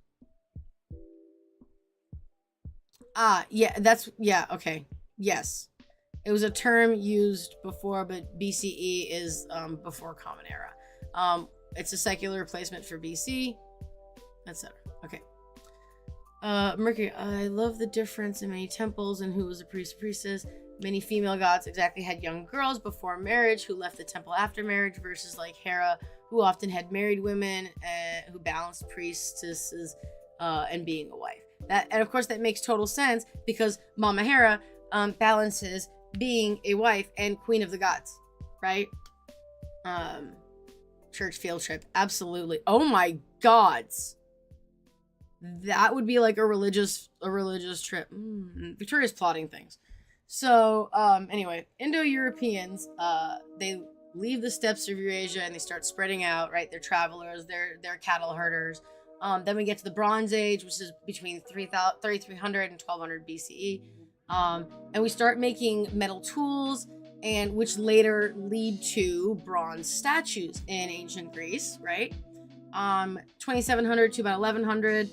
Yeah, okay. Yes. It was a term used before, but BCE is before Common Era. It's a secular replacement for BC, etc. Okay. Mercury, I love the difference in many temples and who was a priest or priestess. Many female gods exactly had young girls before marriage who left the temple after marriage, versus like Hera, who often had married women who balanced priestesses and being a wife. And of course that makes total sense because Mama Hera balances being a wife and queen of the gods, right? Church field trip, absolutely. Oh my gods, that would be like a religious trip. Victoria's plotting things. So anyway, Indo-Europeans, they leave the steppes of Eurasia and they start spreading out, right? They're travelers, they're cattle herders. Then we get to the Bronze Age, which is between 3300 and 1200 BCE. And we start making metal tools, and which later lead to bronze statues in ancient Greece, right? 2700 to about 1100.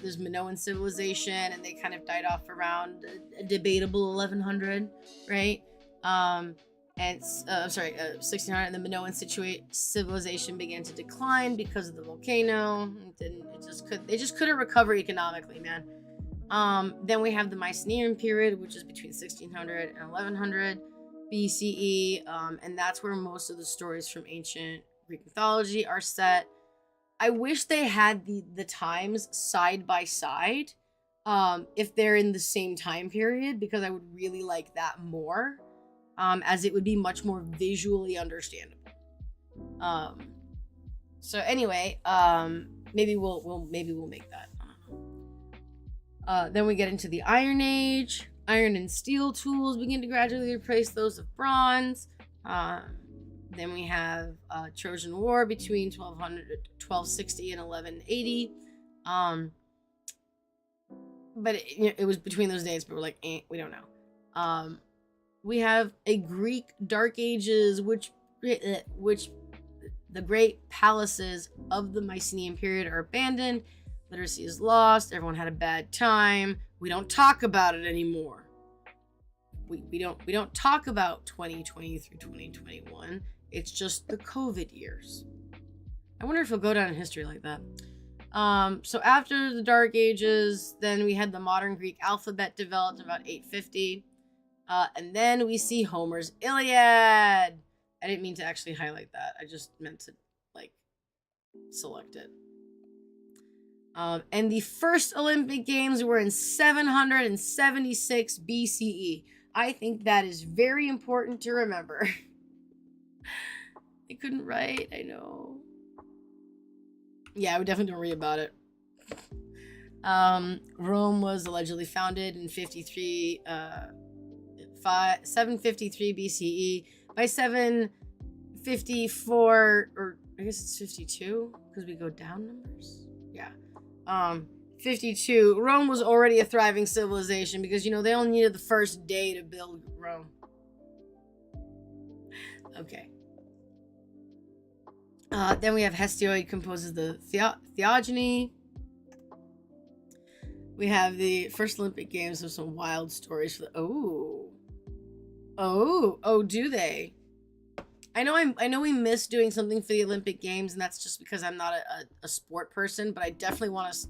There's Minoan civilization, and they kind of died off around a debatable 1100, right? 1600, and the Minoan civilization began to decline because of the volcano. They just couldn't recover economically, man. Then we have the Mycenaean period, which is between 1600 and 1100 BCE, and that's where most of the stories from ancient Greek mythology are set. I wish they had the times side by side, if they're in the same time period, because I would really like that more, as it would be much more visually understandable. So anyway, maybe we'll make that. Then we get into the Iron Age. Iron and steel tools begin to gradually replace those of bronze. Then we have Trojan War between 1260 and 1180. But it was between those dates, but we're like, we don't know. We have a Greek Dark Ages, which the great palaces of the Mycenaean period are abandoned. Literacy is lost. Everyone had a bad time. We don't talk about it anymore. We don't talk about 2020 through 2021. It's just the COVID years. I wonder if it'll go down in history like that. So after the Dark Ages, then we had the modern Greek alphabet developed about 850. And then we see Homer's Iliad. I didn't mean to actually highlight that. I just meant to select it. And the first Olympic Games were in 776 BCE. I think that is very important to remember. I couldn't write, I know. Yeah, I would definitely don't read about it. Rome was allegedly founded in 753 BCE. By 754, or I guess it's 52, because we go down numbers. Yeah. 52. Rome was already a thriving civilization because, they only needed the first day to build Rome. Okay. Then we have Hesiod composes the Theogony. We have the first Olympic Games with some wild stories for the... Oh, do they? I know we miss doing something for the Olympic Games, and that's just because I'm not a sport person, but I definitely want us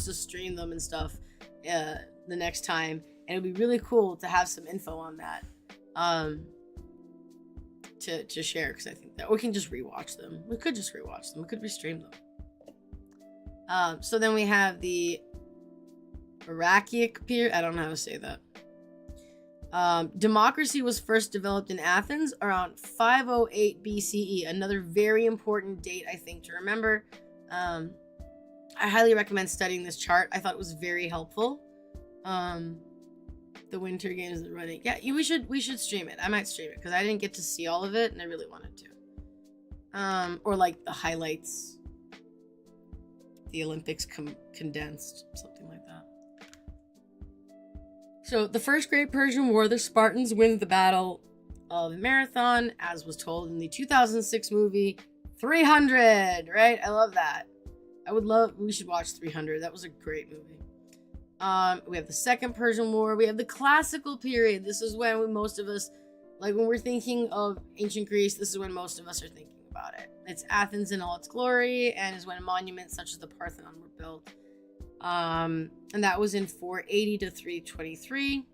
to stream them and stuff the next time, and it'd be really cool to have some info on that to share, because I think that we can just rewatch them. We could just rewatch them. We could restream them. So then we have the Arachic period. I don't know how to say that. Democracy was first developed in Athens around 508 BCE. Another very important date, I think, to remember. I highly recommend studying this chart. I thought it was very helpful. The Winter Games are running. Yeah, we should stream it. I might stream it because I didn't get to see all of it, and I really wanted to. Or like the highlights, the Olympics condensed, something like that. So the First Great Persian War, the Spartans win the Battle of Marathon, as was told in the 2006 movie 300, right? I love that. We should watch 300. That was a great movie. We have the Second Persian War. We have the Classical period. This is when most of us, like when we're thinking of ancient Greece, this is when most of us are thinking about it. It's Athens in all its glory, and is when monuments such as the Parthenon were built. And that was in 480 to 323.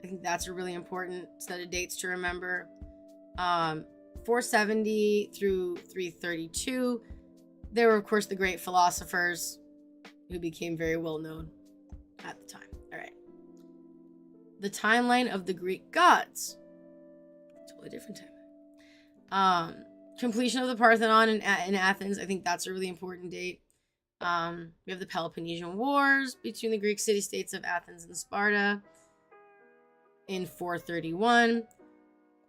I think that's a really important set of dates to remember. 470 through 332. There were, of course, the great philosophers who became very well known at the time. All right. The timeline of the Greek gods. Totally different timeline. Completion of the Parthenon in Athens. I think that's a really important date. We have the Peloponnesian Wars between the Greek city-states of Athens and Sparta in 431.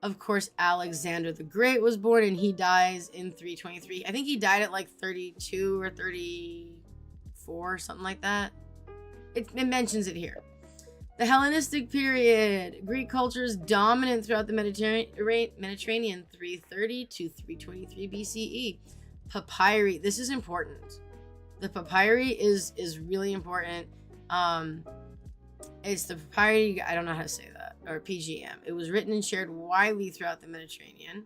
Of course, Alexander the Great was born, and he dies in 323. I think he died at like 32 or 34, something like that. It mentions it here. The Hellenistic period. Greek culture is dominant throughout the Mediterranean, 330 to 323 BCE. Papyri. This is important. The papyri is really important. It's the papyri, I don't know how to say that, or PGM. It was written and shared widely throughout the Mediterranean,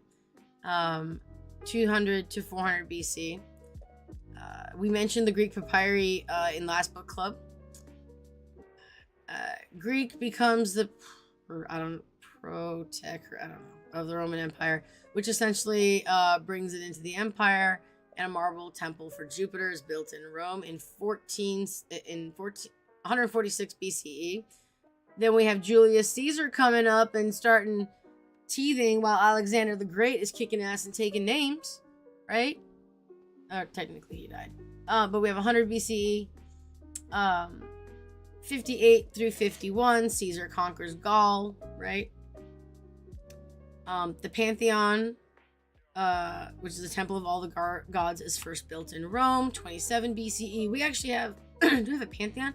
200 to 400 BC. We mentioned the Greek papyri in last book club. Greek becomes the protector, of the Roman Empire, which essentially brings it into the empire, and a marble temple for Jupiter is built in Rome in 146 BCE. Then we have Julius Caesar coming up and starting teething while Alexander the Great is kicking ass and taking names, right? Technically he died. But we have 100 BCE. 58 through 51, Caesar conquers Gaul, right? The Pantheon, which is the temple of all the gods, is first built in Rome, 27 BCE. We actually have, do we have a Pantheon?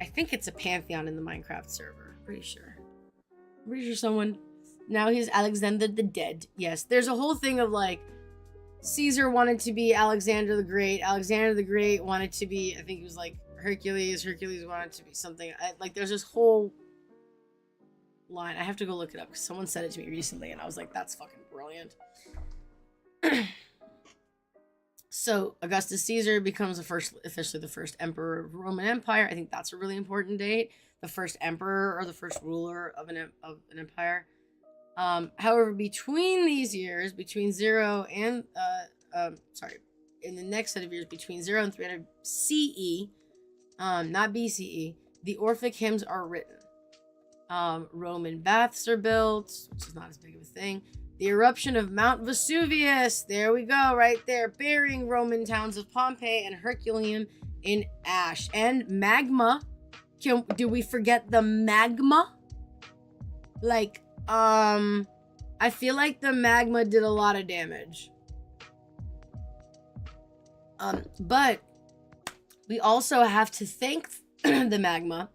I think it's a Pantheon in the Minecraft server. Pretty sure someone, now he's Alexander the Dead. Yes, there's a whole thing of like, Caesar wanted to be Alexander the Great. Alexander the Great wanted to be, I think it was like Hercules. Hercules wanted to be something. Like there's this whole line. I have to go look it up because someone said it to me recently and I was like, that's fucking brilliant. So Augustus Caesar becomes officially the first emperor of the Roman Empire. I think that's a really important date. The first emperor or the first ruler of an empire. However, between these years, between 0 and in the next set of years, between 0 and 300 CE, not BCE, the Orphic hymns are written. Roman baths are built, which is not as big of a thing. The eruption of Mount Vesuvius, there we go, right there, burying Roman towns of Pompeii and Herculaneum in ash. And magma. Do we forget the magma? Like, I feel like the magma did a lot of damage. But we also have to thank the magma,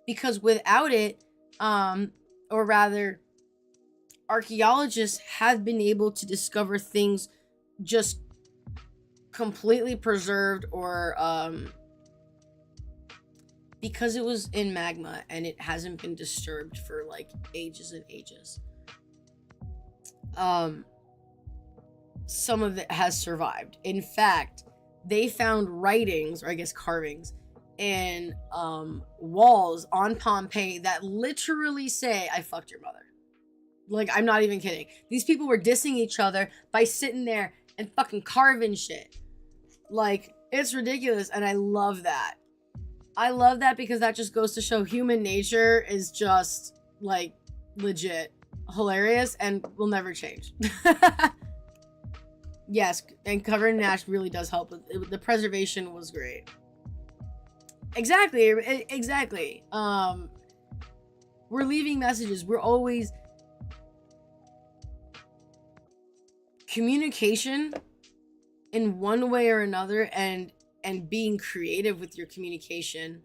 because without it, or rather, archaeologists have been able to discover things just completely preserved, or because it was in magma and it hasn't been disturbed for like ages and ages. Some of it has survived. In fact, they found writings, or I guess carvings, in walls on Pompeii that literally say, "I fucked your mother." Like, I'm not even kidding. These people were dissing each other by sitting there and fucking carving shit. Like, it's ridiculous, and I love that. I love that because that just goes to show human nature is just, like, legit hilarious and will never change. Yes, and covered in ash really does help. The preservation was great. Exactly. We're leaving messages. We're always... Communication in one way or another, and being creative with your communication,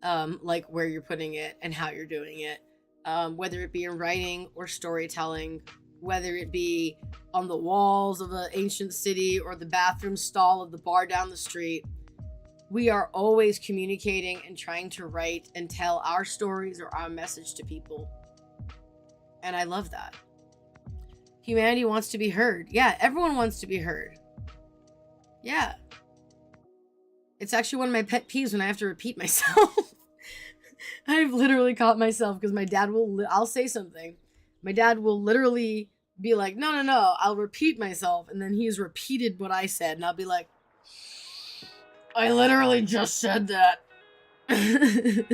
like where you're putting it and how you're doing it, whether it be in writing or storytelling, whether it be on the walls of an ancient city or the bathroom stall of the bar down the street, we are always communicating and trying to write and tell our stories or our message to people. And I love that. Humanity wants to be heard. Yeah, everyone wants to be heard. Yeah. It's actually one of my pet peeves when I have to repeat myself. I've literally caught myself because my dad will, I'll say something. My dad will literally be like, no, I'll repeat myself. And then he's repeated what I said. And I'll be like, I literally just said that. And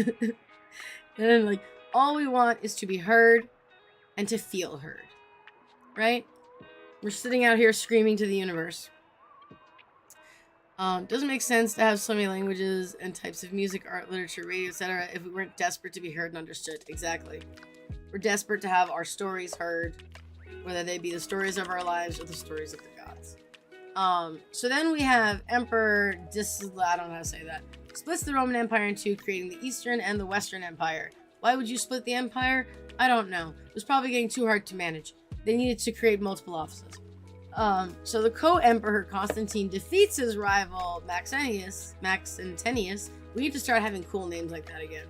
then, like, all we want is to be heard and to feel heard. Right? We're sitting out here screaming to the universe. Doesn't make sense to have so many languages and types of music, art, literature, radio, etc. if we weren't desperate to be heard and understood. Exactly. We're desperate to have our stories heard, whether they be the stories of our lives or the stories of the gods. So then we have Emperor I don't know how to say that. Splits the Roman Empire in two, creating the Eastern and the Western Empire. Why would you split the empire? I don't know. It was probably getting too hard to manage. They needed to create multiple offices. So the co-emperor Constantine defeats his rival Maxentius. We need to start having cool names like that again.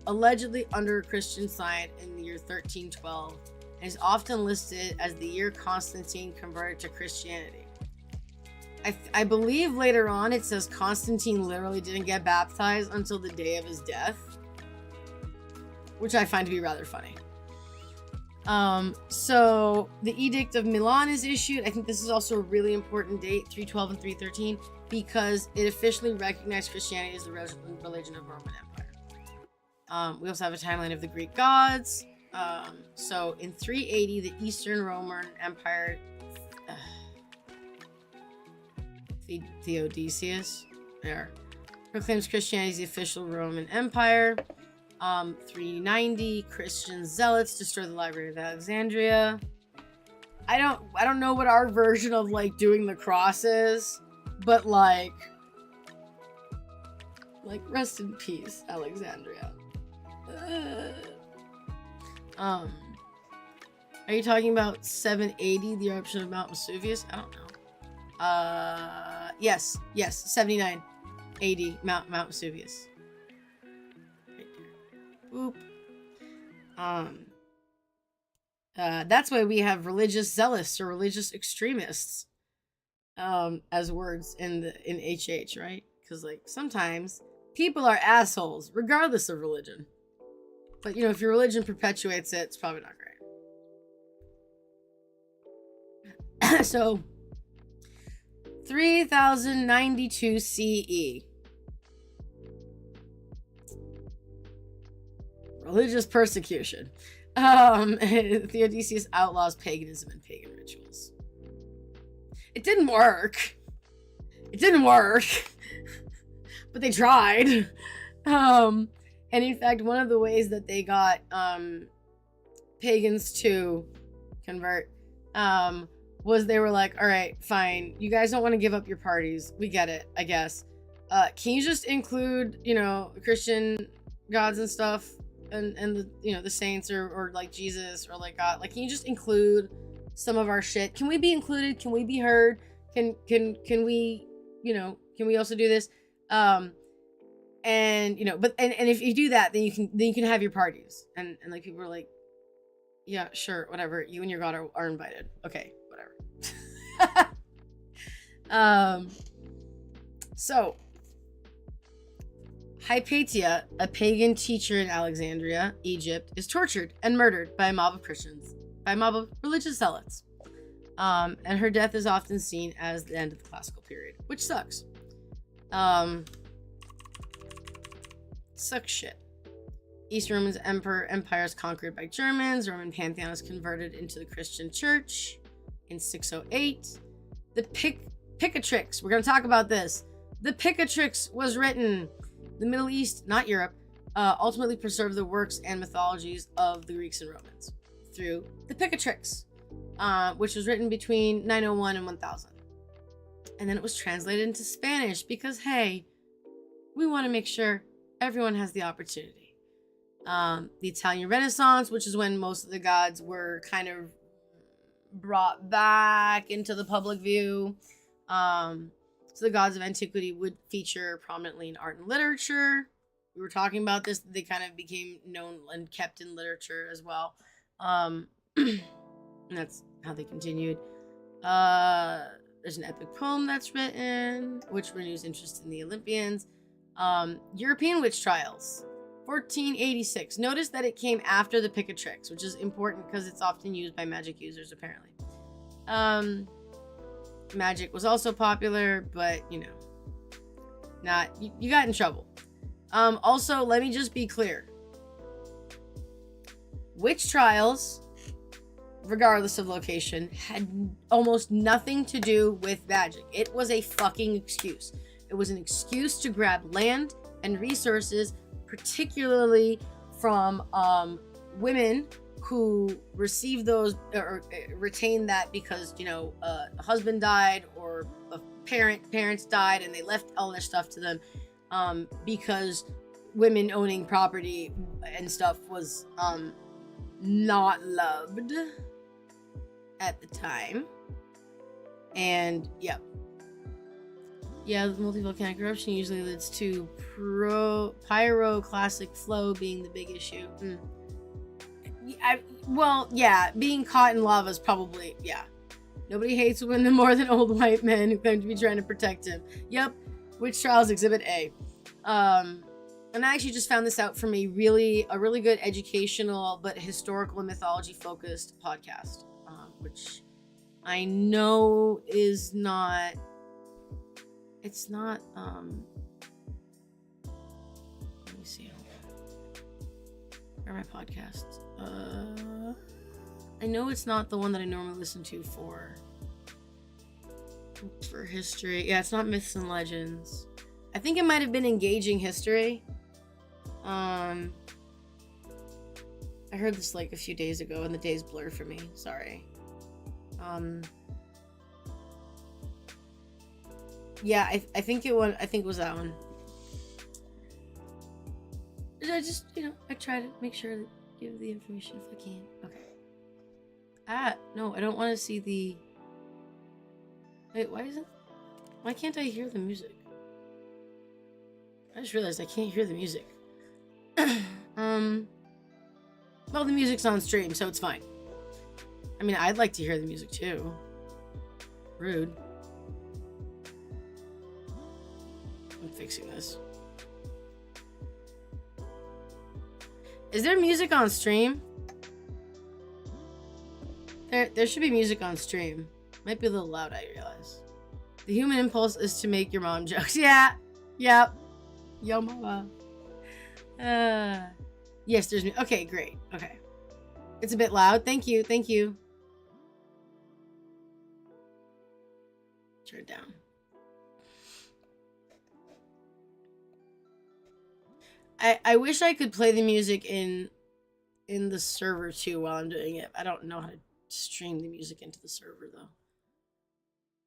Allegedly under Christian side in the year 1312, and is often listed as the year Constantine converted to Christianity. I believe later on it says Constantine literally didn't get baptized until the day of his death, which I find to be rather funny. So the Edict of Milan is issued. I think this is also a really important date, 312 and 313, because it officially recognized Christianity as the religion of Roman Empire. We also have a timeline of the Greek gods. So in 380, the Eastern Roman Empire, Theodosius, proclaims Christianity as the official Roman Empire. 390, Christian zealots destroy the Library of Alexandria. I don't know what our version of like doing the cross is, but like rest in peace, Alexandria. Are you talking about 780, the eruption of Mount Vesuvius? I don't know. Yes, 79 AD, Mount Vesuvius. Boop. That's why we have religious zealots or religious extremists as words in HH, right? Because like sometimes people are assholes regardless of religion. But if your religion perpetuates it, it's probably not great. So 3092 CE. Religious persecution. Theodosius outlaws paganism and pagan rituals. It didn't work. But they tried. And in fact, one of the ways that they got pagans to convert was they were like, all right, fine. You guys don't want to give up your parties. We get it, I guess. Can you just include, Christian gods and stuff? And the the saints or like Jesus or like God, like can you just include some of our shit? Can we be included? Can we be heard? Can we can we also do this? And but if you do that, then you can have your parties and like people are like, yeah, sure, whatever, you and your God are invited. Okay, whatever. So Hypatia, a pagan teacher in Alexandria, Egypt, is tortured and murdered by a mob of religious zealots. And her death is often seen as the end of the classical period, which sucks. Sucks shit. East Roman Empire is conquered by Germans. Roman pantheon is converted into the Christian church in 608. The Picatrix, we're going to talk about this. The Picatrix was written. The Middle East, not Europe, ultimately preserved the works and mythologies of the Greeks and Romans through the Picatrix, which was written between 901 and 1000. And then it was translated into Spanish because, hey, we want to make sure everyone has the opportunity. The Italian Renaissance, which is when most of the gods were kind of brought back into the public view. So the gods of antiquity would feature prominently in art and literature. We were talking about this. They kind of became known and kept in literature as well. And that's how they continued. There's an epic poem that's written, which renews interest in the Olympians. European witch trials, 1486. Notice that it came after the Pick a Tricks, which is important because it's often used by magic users, apparently. Magic was also popular, but, you know, you got in trouble. Also, let me just be clear. Witch trials, regardless of location, had almost nothing to do with magic. It was a fucking excuse. It was an excuse to grab land and resources, particularly from women who received those or retained that because, you know, a husband died or parents died and they left all their stuff to them, because women owning property and stuff was not loved at the time. And yeah, the multi-volcanic eruption usually leads to pyroclastic flow being the big issue. Being caught in lava is probably, nobody hates women more than old white men who claim to be trying to protect him. Yep, Witch Trials Exhibit A. And I actually just found this out from a really good educational but historical and mythology focused podcast, which I know is not. It's not. Let me see. Where are my podcasts? I know it's not the one that I normally listen to for history. Yeah, it's not Myths and Legends. I think it might have been Engaging History. I heard this like a few days ago and the days blur for me. Sorry. Yeah, I think it was that one. I just, I try to make sure to give the information if I can. Okay. No, I don't want to see the... Wait, why can't I hear the music? I just realized I can't hear the music. Well, the music's on stream, so it's fine. I mean, I'd like to hear the music too. Rude. I'm fixing this. Is there music on stream? There should be music on stream. Might be a little loud, I realize. The human impulse is to make your mom jokes. Yeah. Yep. Yo, mama. Yes, there's... Okay, great. Okay. It's a bit loud. Thank you. Thank you. Turn it down. I wish I could play the music in the server too while I'm doing it. I don't know how to stream the music into the server though.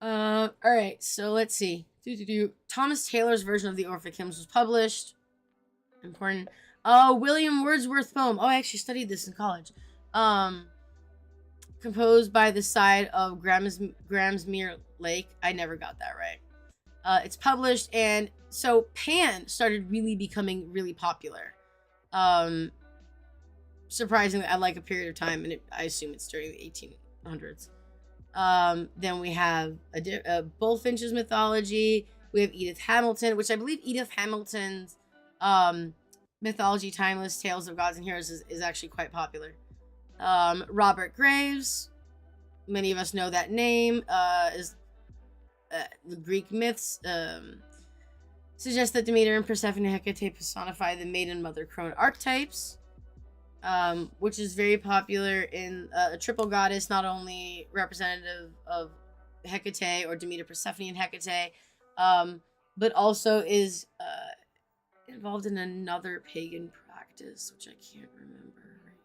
All right, so let's see. Thomas Taylor's version of the Orphic Hymns was published. Important. Oh, William Wordsworth poem. Oh, I actually studied this in college. Composed by the side of Gramsmere Lake. I never got that right. It's published, and so Pan started really becoming really popular. Surprisingly, at like a period of time, and I assume it's during the 1800s. Then we have Bullfinch's mythology. We have Edith Hamilton, which I believe Edith Hamilton's mythology, Timeless Tales of Gods and Heroes, is actually quite popular. Robert Graves, many of us know that name, is the Greek myths suggest that Demeter and Persephone and Hecate personify the maiden, mother, crone archetypes, which is very popular in a triple goddess, not only representative of Hecate or Demeter, Persephone, and Hecate, but also is involved in another pagan practice, which I can't remember right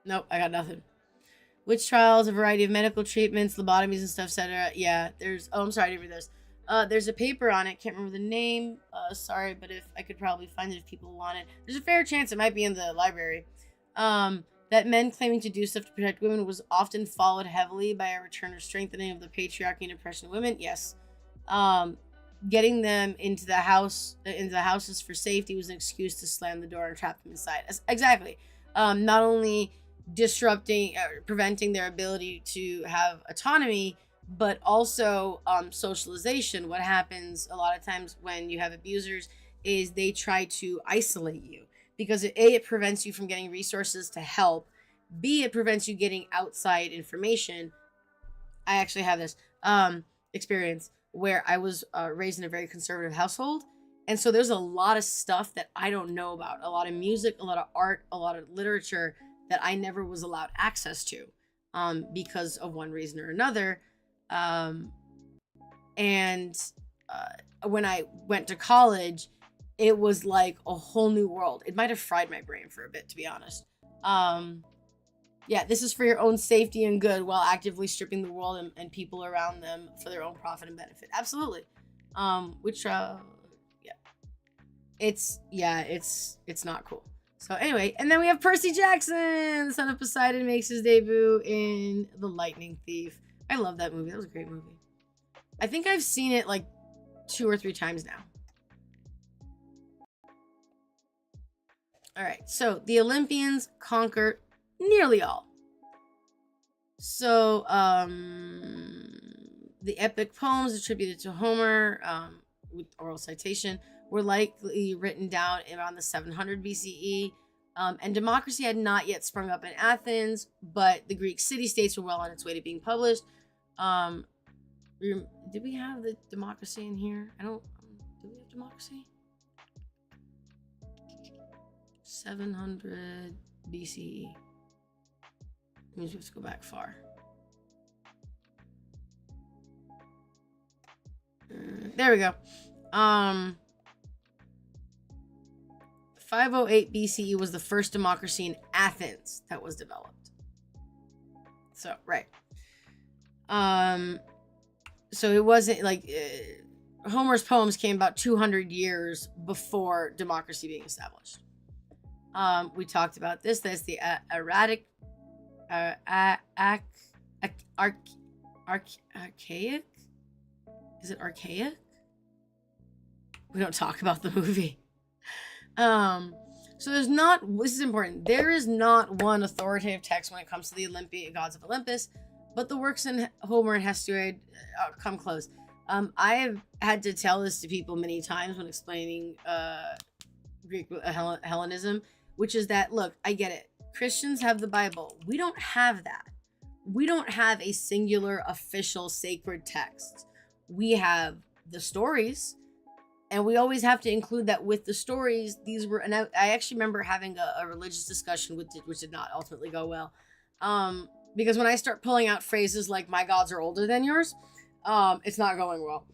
now. Nope, I got nothing. Witch trials, a variety of medical treatments, lobotomies and stuff, etc. Yeah, there's... Oh, I'm sorry, I didn't read this. There's a paper on it. Can't remember the name. Sorry, but if I could probably find it if people want it. There's a fair chance it might be in the library. that men claiming to do stuff to protect women was often followed heavily by a return or strengthening of the patriarchy and oppression of women. Yes. Getting them into the houses for safety was an excuse to slam the door and trap them inside. Exactly. Not only disrupting, preventing their ability to have autonomy, but also socialization. What happens a lot of times when you have abusers is they try to isolate you because it prevents you from getting resources to help. B, it prevents you getting outside information. I actually have this experience where I was raised in a very conservative household. And so there's a lot of stuff that I don't know about. A lot of music, a lot of art, a lot of literature that I never was allowed access to because of one reason or another. And when I went to college, it was like a whole new world. It might have fried my brain for a bit, to be honest. Yeah, this is for your own safety and good while actively stripping the world and people around them for their own profit and benefit. Absolutely. It's not cool. So anyway, and then we have Percy Jackson, the son of Poseidon, makes his debut in The Lightning Thief. I love that movie. That was a great movie. I think I've seen it like 2 or 3 times now. All right, so the Olympians conquer nearly all. So the epic poems attributed to Homer with oral citation were likely written down around the 700 BCE. And democracy had not yet sprung up in Athens, but the Greek city-states were well on its way to being published. Did we have the democracy in here? Do we have democracy? 700 BCE. Means we have to go back far. There we go. 508 BCE was the first democracy in Athens that was developed. So, right. So it wasn't like Homer's poems came about 200 years before democracy being established. We talked about this. That's the erratic, archaic. Is it archaic? We don't talk about the movie. So there's not. This is important. There is not one authoritative text when it comes to the Olympian gods of Olympus, but the works in Homer and Hesiod come close. I have had to tell this to people many times when explaining Greek Hellenism, which is that, look, I get it. Christians have the Bible. We don't have that. We don't have a singular official sacred text. We have the stories, and we always have to include that with the stories. These were, and I actually remember having a religious discussion which did not ultimately go well. Because when I start pulling out phrases like "my gods are older than yours," it's not going well.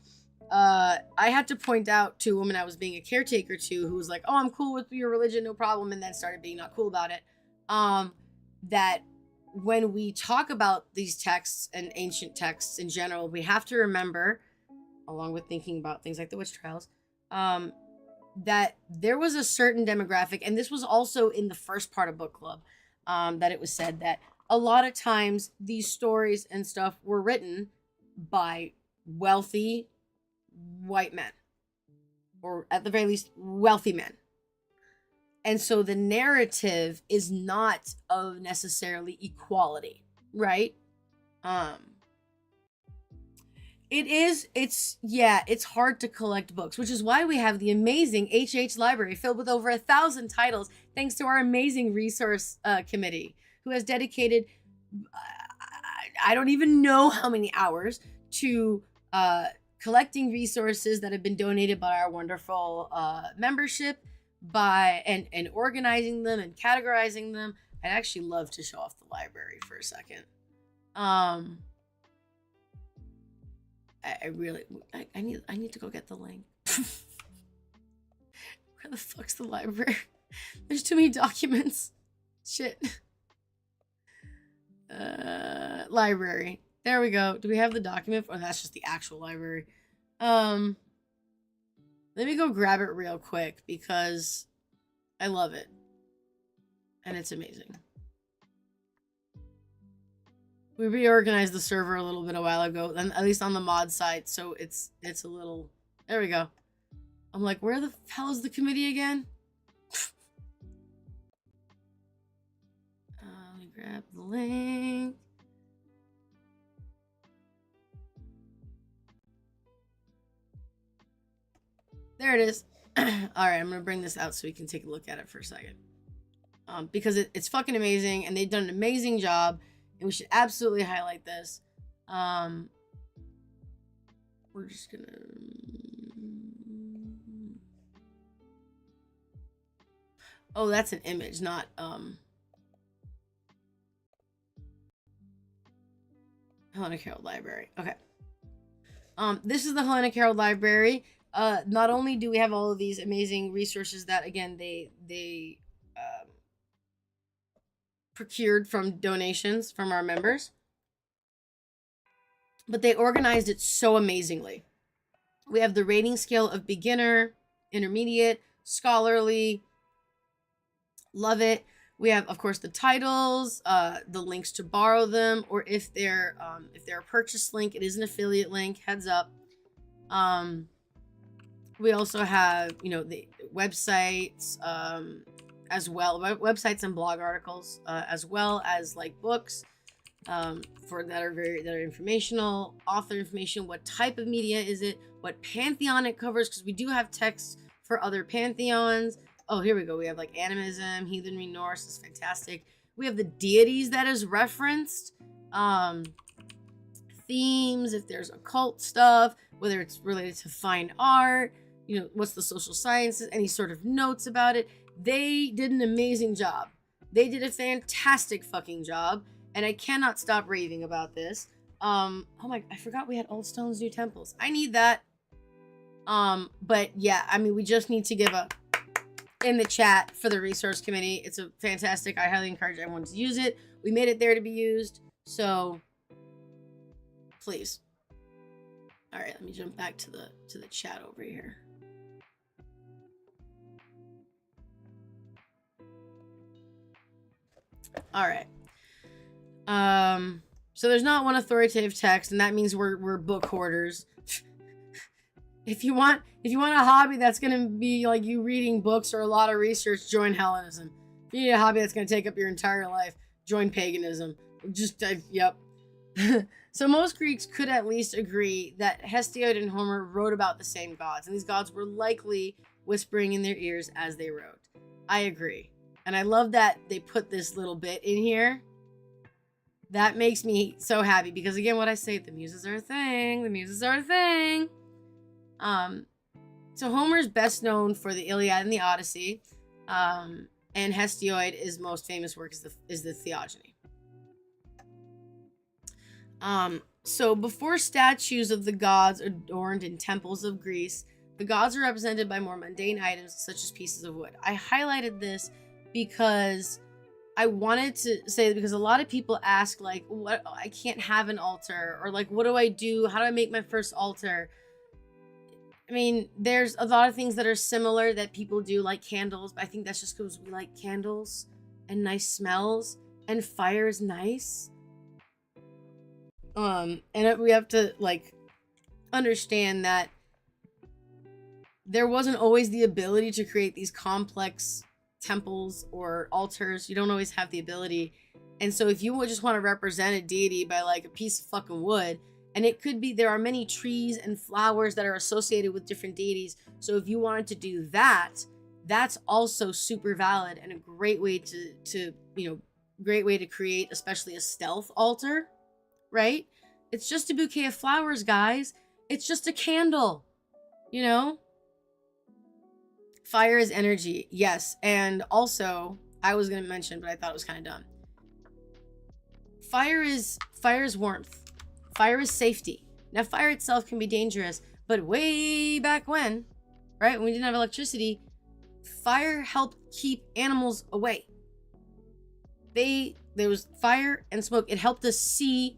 I had to point out to a woman I was being a caretaker to, who was like, "Oh, I'm cool with your religion, no problem," and then started being not cool about it. That when we talk about these texts and ancient texts in general, we have to remember, along with thinking about things like the witch trials, that there was a certain demographic, and this was also in the first part of book club, that it was said that a lot of times these stories and stuff were written by wealthy white men, or at the very least wealthy men. And so the narrative is not of necessarily equality, right? It's hard to collect books, which is why we have the amazing HH library filled with over 1,000 titles, thanks to our amazing resource committee, who has dedicated, I don't even know how many hours to collecting resources that have been donated by our wonderful membership, and organizing them and categorizing them. I'd actually love to show off the library for a second. I need to go get the link. Where the fuck's the library? There's too many documents. Shit. Library. There we go. Do we have the document? Oh, that's just the actual library. Let me go grab it real quick because I love it. And it's amazing. we reorganized the server a little bit a while ago, and at least on the mod side, so it's a little. There we go. I'm like, where the hell is the committee again? Let me grab the link. There it is. All right, I'm gonna bring this out so we can take a look at it for a second. Because it's fucking amazing, and they've done an amazing job, and we should absolutely highlight this. We're just gonna. Oh, that's an image, not Helena Carroll Library. Okay. This is the Helena Carroll Library. Not only do we have all of these amazing resources that, again, they procured from donations from our members, but they organized it so amazingly. We have the rating scale of beginner, intermediate, scholarly. Love it. We have, of course, the titles, the links to borrow them, or if they're a purchase link, it is an affiliate link. Heads up. We also have, the websites, as well, websites and blog articles, as well as like books, that are informational, author information. What type of media is it? What pantheon it covers? Because we do have texts for other pantheons. Oh, here we go. We have like animism, heathenry, Norse is fantastic. We have the deities that is referenced, themes, if there's occult stuff, whether it's related to fine art, what's the social sciences, any sort of notes about it. They did an amazing job. They did a fantastic fucking job, and I cannot stop raving about this. Oh my, I forgot we had Old Stone's New Temples. I need that. But yeah, I mean, we just need to give a in the chat for the resource committee. It's a fantastic. I highly encourage everyone to use it. We made it there to be used, so please. All right, let me jump back to the chat over here. All right. So there's not one authoritative text, and that means we're book hoarders. If you want a hobby that's gonna be like you reading books or a lot of research, join Hellenism. If you need a hobby that's gonna take up your entire life, join paganism. Yep. So most Greeks could at least agree that Hesiod and Homer wrote about the same gods, and these gods were likely whispering in their ears as they wrote. I agree. And I love that they put this little bit in here. That makes me so happy because, again, what I say, the muses are a thing. The muses are a thing. So Homer's best known for the Iliad and the Odyssey. And Hesiod, his most famous work is the Theogony. So before statues of the gods adorned in temples of Greece, the gods are represented by more mundane items such as pieces of wood. I highlighted this because I wanted to say, because a lot of people ask, like, what, I can't have an altar, or like, what do I do? How do I make my first altar? I mean, there's a lot of things that are similar that people do, like candles, but I think that's just because we like candles and nice smells, and fire is nice. And we have to like understand that there wasn't always the ability to create these complex temples or altars. You don't always have the ability. And so if you would just want to represent a deity by like a piece of fucking wood, and it could be, there are many trees and flowers that are associated with different deities. So if you wanted to do that, that's also super valid and a great way to great way to create, especially a stealth altar, right? It's just a bouquet of flowers, guys. It's just a candle, Fire is energy, yes. And also, I was going to mention, but I thought it was kind of dumb. Fire is warmth. Fire is safety. Now, fire itself can be dangerous, but way back when, right, when we didn't have electricity, fire helped keep animals away. There was fire and smoke. It helped us see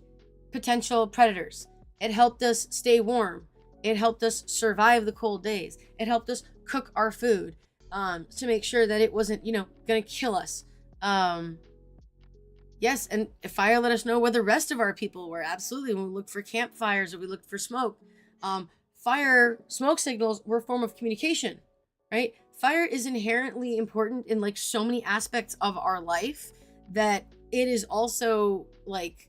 potential predators. It helped us stay warm. It helped us survive the cold days. It helped us cook our food to make sure that it wasn't, gonna kill us. Yes, and fire let us know where the rest of our people were. Absolutely. When we looked for campfires or we looked for smoke. Fire, smoke signals were a form of communication, right? Fire is inherently important in like so many aspects of our life that it is also like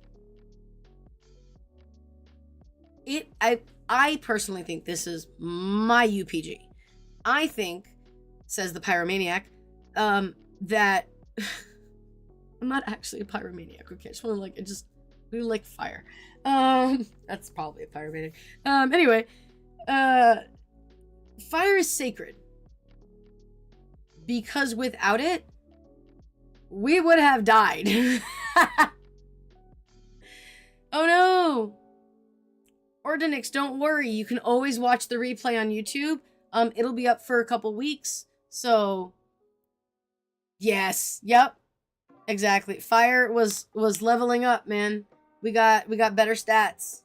I personally think this is my UPG. I think, says the pyromaniac, that I'm not actually a pyromaniac, okay? I just want to like, I just really like fire. That's probably a pyromaniac. Anyway, fire is sacred because without it, we would have died. Oh no! Ordinix, don't worry. You can always watch the replay on YouTube. It'll be up for a couple weeks. So, yes, yep, exactly. Fire was leveling up, man. We got better stats.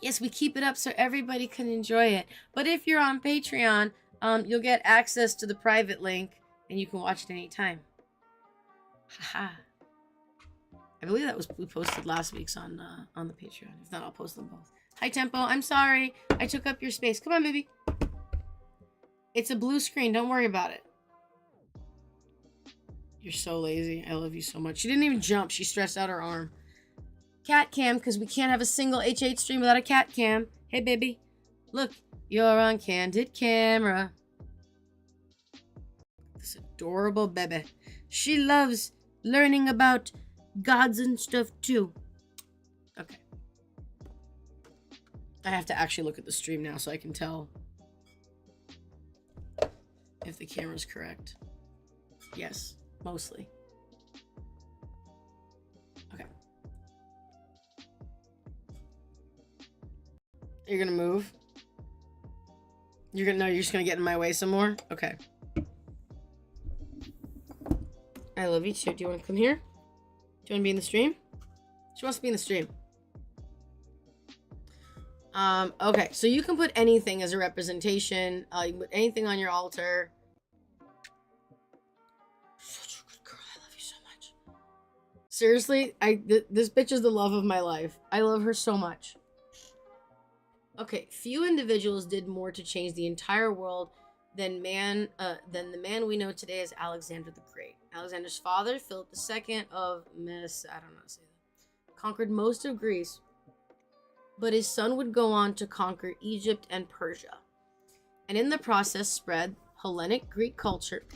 Yes, we keep it up so everybody can enjoy it. But if you're on Patreon, you'll get access to the private link, and you can watch it anytime. Haha. I believe that was we posted last week's on the Patreon. If not, I'll post them both. Hi, Tempo. I'm sorry. I took up your space. Come on, baby. It's a blue screen. Don't worry about it. You're so lazy. I love you so much. She didn't even jump. She stretched out her arm. Cat cam, because we can't have a single H8 stream without a cat cam. Hey, baby. Look, you're on candid camera. This adorable baby. She loves learning about gods and stuff too. Okay. I have to actually look at the stream now so I can tell if the camera's correct. Yes, mostly. Okay. You're gonna move? You're just gonna get in my way some more? Okay. I love you too. Do you want to come here? Do you want to be in the stream? She wants to be in the stream. Okay, so you can put anything as a representation. You can put anything on your altar. Such a good girl. I love you so much. Seriously, this bitch is the love of my life. I love her so much. Okay, few individuals did more to change the entire world than the man we know today as Alexander the Great. Alexander's father, Philip II of conquered most of Greece, but his son would go on to conquer Egypt and Persia, and in the process spread Hellenic Greek culture.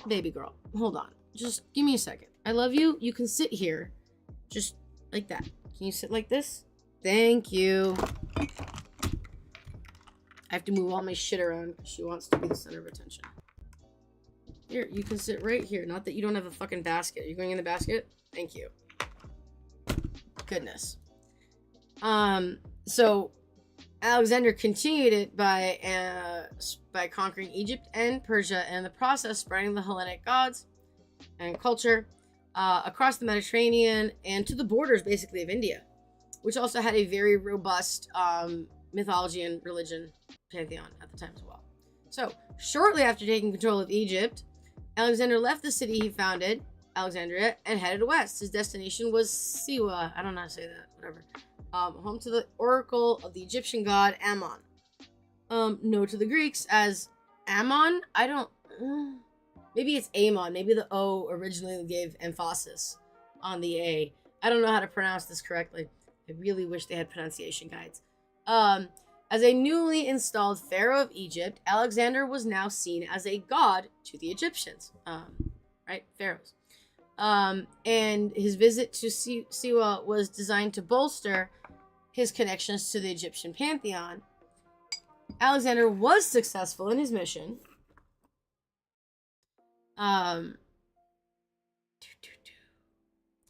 Baby girl, hold on. Just give me a second. I love you. You can sit here. Just like that. Can you sit like this? Thank you. I have to move all my shit around because she wants to be the center of attention. Here, you can sit right here. Not that you don't have a fucking basket. Are you going in the basket? Thank you. Goodness. So Alexander continued it by conquering Egypt and Persia, and in the process spreading the Hellenic gods and culture across the Mediterranean and to the borders, basically, of India, which also had a very robust mythology and religion pantheon at the time as well. So, shortly after taking control of Egypt, Alexander left the city he founded, Alexandria, and headed west. His destination was Siwa. I don't know how to say that. Whatever. Home to the oracle of the Egyptian god Ammon. No to the Greeks as Ammon. I don't... maybe it's Amon. Maybe the O originally gave emphasis on the A. I don't know how to pronounce this correctly. I really wish they had pronunciation guides. As a newly installed pharaoh of Egypt, Alexander was now seen as a god to the Egyptians. Right? Pharaohs. And his visit to Siwa was designed to bolster his connections to the Egyptian pantheon. Alexander was successful in his mission.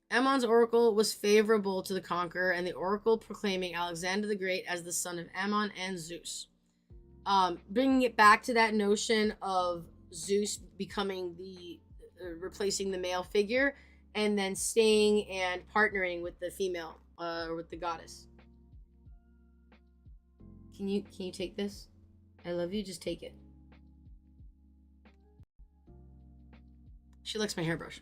Ammon's oracle was favorable to the conqueror, and the oracle proclaiming Alexander the Great as the son of Ammon and Zeus. Bringing it back to that notion of Zeus becoming replacing the male figure, and then staying and partnering with the female, or with the goddess. Can you take this? I love you, just take it. She likes my hairbrush.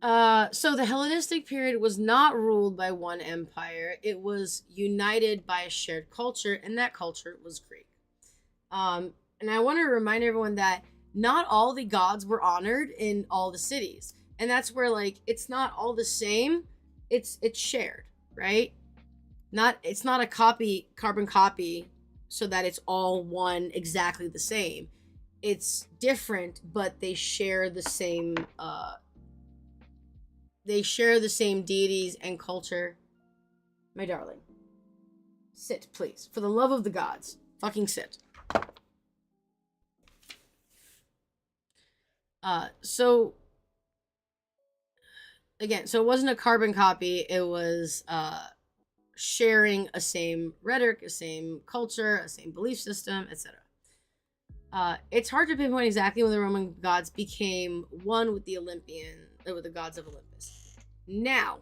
So the Hellenistic period was not ruled by one empire. It was united by a shared culture, and that culture was Greek. And I want to remind everyone that not all the gods were honored in all the cities. And that's where, like, it's not all the same. It's shared, right? It's not a carbon copy so that it's all one exactly the same. It's different, but they share the same deities and culture. My darling. Sit, please. For the love of the gods. Fucking sit. So it wasn't a carbon copy. It was sharing a same rhetoric, a same culture, a same belief system, etc. It's hard to pinpoint exactly when the Roman gods became one with the gods of Olympus. Now,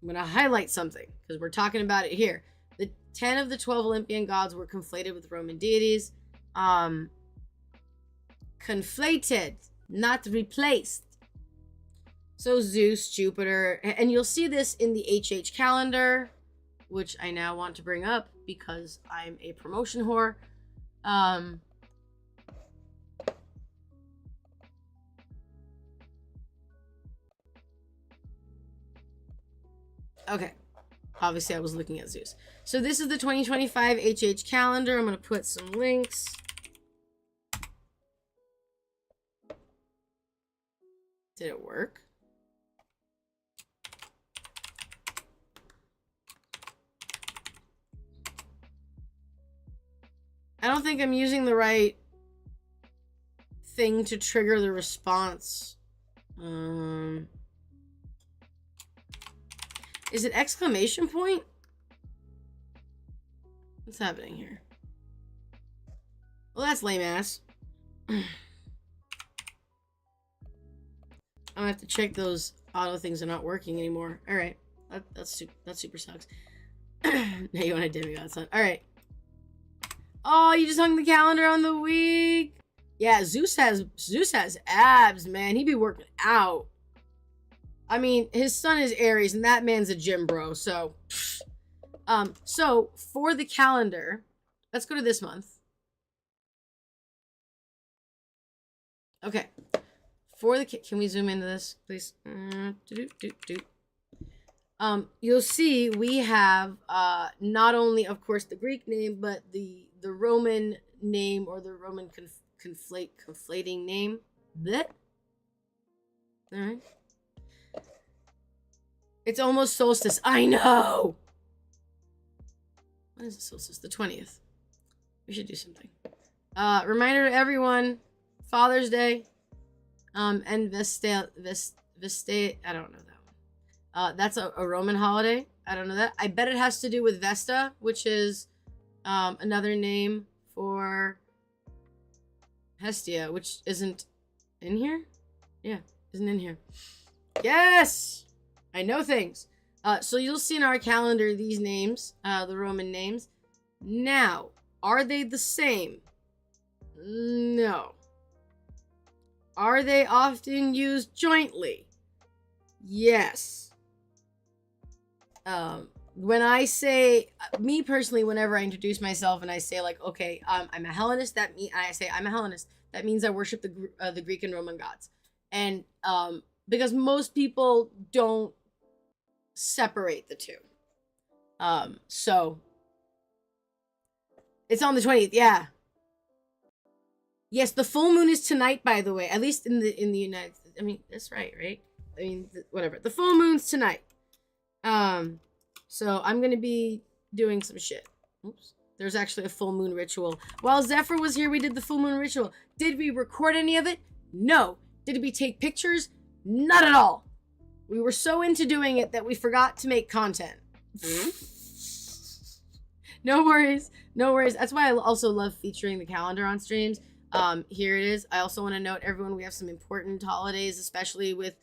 I'm going to highlight something because we're talking about it here. The 10 of the 12 Olympian gods were conflated with Roman deities. Conflated, not replaced. So Zeus, Jupiter, and you'll see this in the HH calendar, which I now want to bring up because I'm a promotion whore. Okay. Obviously, I was looking at Zeus. So this is the 2025 HH calendar. I'm going to put some links. Did it work? I don't think I'm using the right thing to trigger the response. Is it exclamation point? What's happening here? Well, that's lame ass. I have to check those auto things are not working anymore. All right, that super sucks. Now you want a demigod son? All right. Oh, you just hung the calendar on the week. Yeah, Zeus has abs, man. He be working out. I mean, his son is Aries, and that man's a gym bro. So for the calendar, let's go to this month. Okay. Can we zoom into this, please? You'll see we have not only, of course, the Greek name, but the Roman name, or the Roman conflating name. That. All right. It's almost solstice. I know. When is it solstice? The 20th. We should do something. Reminder to everyone: Father's Day. And Vesta, I don't know that one. That's a Roman holiday. I don't know that. I bet it has to do with Vesta, which is another name for Hestia, which isn't in here. Yeah, isn't in here. Yes! I know things. So you'll see in our calendar these names, the Roman names. Now, are they the same? No. Are they often used jointly? Yes. When I say, me personally, whenever I introduce myself and I say, like, okay, I'm a Hellenist, I say I'm a Hellenist. That means I worship the Greek and Roman gods. And because most people don't separate the two. So it's on the 20th, yeah. Yes, the full moon is tonight, by the way. At least in the United States. I mean, that's right? I mean, whatever. The full moon's tonight. So I'm gonna be doing some shit. Oops. There's actually a full moon ritual. While Zephyr was here, we did the full moon ritual. Did we record any of it? No. Did we take pictures? Not at all. We were so into doing it that we forgot to make content. No worries. No worries. That's why I also love featuring the calendar on streams. Here it is. I also want to note, everyone, we have some important holidays, especially with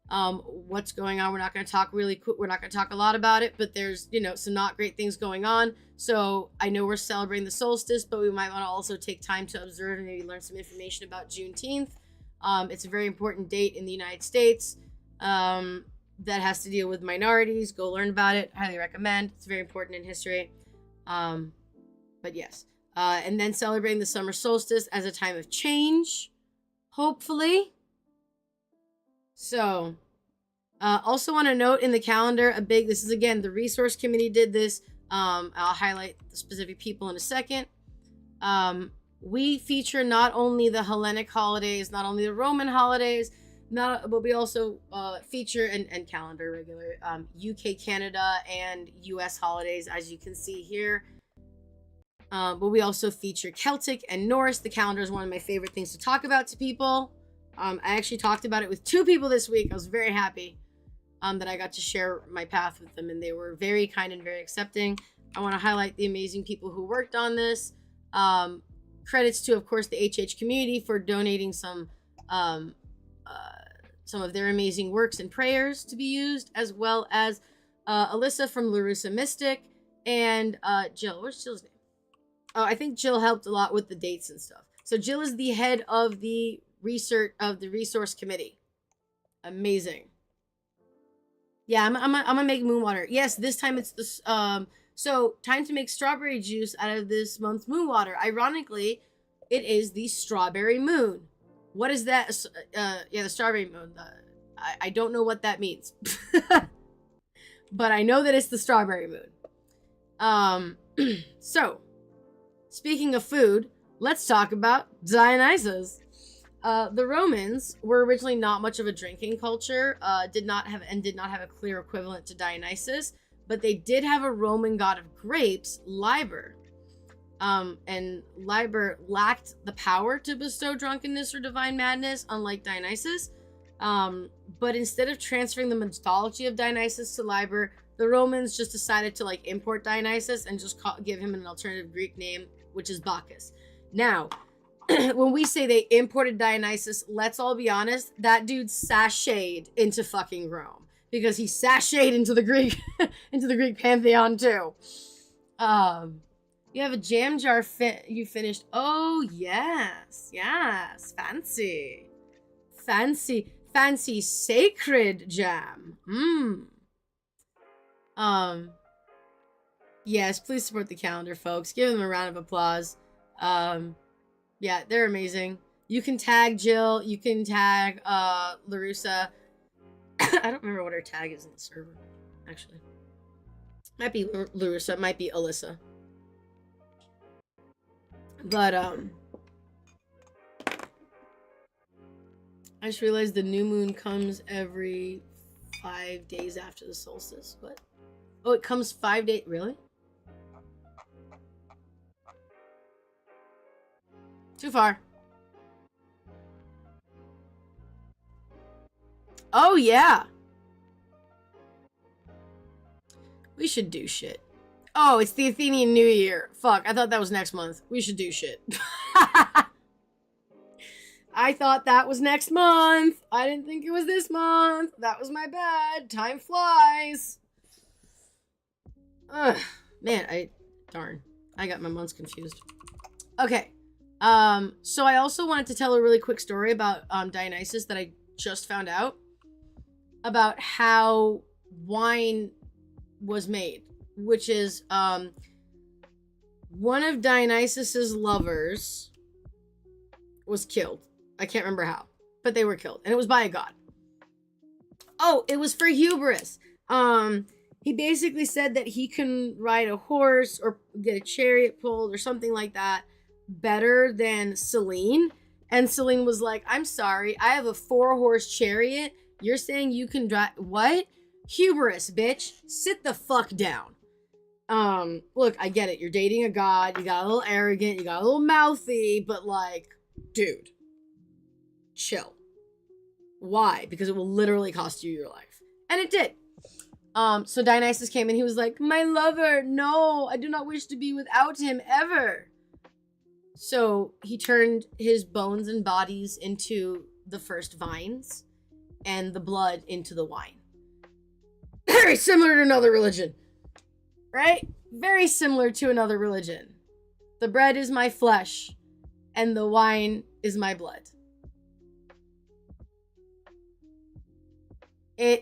what's going on. We're not going to talk we're not going to talk a lot about it, but there's, some not great things going on. So I know we're celebrating the solstice, but we might want to also take time to observe and maybe learn some information about Juneteenth. It's a very important date in the United States that has to deal with minorities. Go learn about it. Highly recommend. It's very important in history. But yes. And then celebrating the summer solstice as a time of change, hopefully. So, also want to note in the calendar, this is again, the resource committee did this. I'll highlight the specific people in a second. We feature not only the Hellenic holidays, not only the Roman holidays, but we also feature and calendar regular UK, Canada, and US holidays, as you can see here. But we also feature Celtic and Norse. The calendar is one of my favorite things to talk about to people. I actually talked about it with 2 people this week. I was very happy that I got to share my path with them, and they were very kind and very accepting. I want to highlight the amazing people who worked on this. Credits to, of course, the HH community for donating some of their amazing works and prayers to be used, as well as Alyssa from Larusa Mystic and Jill. What's Jill's name? Oh, I think Jill helped a lot with the dates and stuff. So Jill is the head of the resource committee. Amazing. Yeah, I'm gonna make Moonwater. Yes, this time it's the so time to make strawberry juice out of this month's Moonwater. Ironically, it is the strawberry moon. What is that? Yeah, the strawberry moon. I don't know what that means, but I know that it's the strawberry moon. So, speaking of food, let's talk about Dionysus. The Romans were originally not much of a drinking culture, did not have a clear equivalent to Dionysus, but they did have a Roman god of grapes, Liber. And Liber lacked the power to bestow drunkenness or divine madness, unlike Dionysus. But instead of transferring the mythology of Dionysus to Liber, the Romans just decided to import Dionysus and just give him an alternative Greek name, which is Bacchus. Now, when we say they imported Dionysus, let's all be honest, that dude sashayed into fucking Rome, because he sashayed into the Greek into the Greek pantheon too. You have a jam jar you finished. Oh yes, fancy sacred jam. Yes, please support the calendar, folks. Give them a round of applause. Yeah, they're amazing. You can tag Jill. You can tag Larusa. I don't remember what her tag is in the server, actually. Might be Larusa. Might be Alyssa. But, I just realized the new moon comes every 5 days after the solstice. What? Oh, it comes 5 days. Really? Too far. Oh, yeah. We should do shit. Oh, it's the Athenian New Year. Fuck, I thought that was next month. We should do shit. I thought that was next month. I didn't think it was this month. That was my bad. Time flies. Ugh. Man, darn. I got my months confused. Okay. So I also wanted to tell a really quick story about Dionysus that I just found out. About how wine was made. Which is, one of Dionysus's lovers was killed. I can't remember how, but they were killed, and it was by a god. Oh, it was for hubris. He basically said that he can ride a horse or get a chariot pulled or something like that better than Selene. And Selene was like, I'm sorry, I have a 4-horse chariot. You're saying you can drive? What? Hubris, bitch. Sit the fuck down. Look, I get it. You're dating a god. You got a little arrogant. You got a little mouthy. But, dude, chill. Why? Because it will literally cost you your life. And it did. So Dionysus came and he was like, my lover, no, I do not wish to be without him ever. So he turned his bones and bodies into the first vines and the blood into the wine. Very similar to another religion. Right? Very similar to another religion. The bread is my flesh, and the wine is my blood.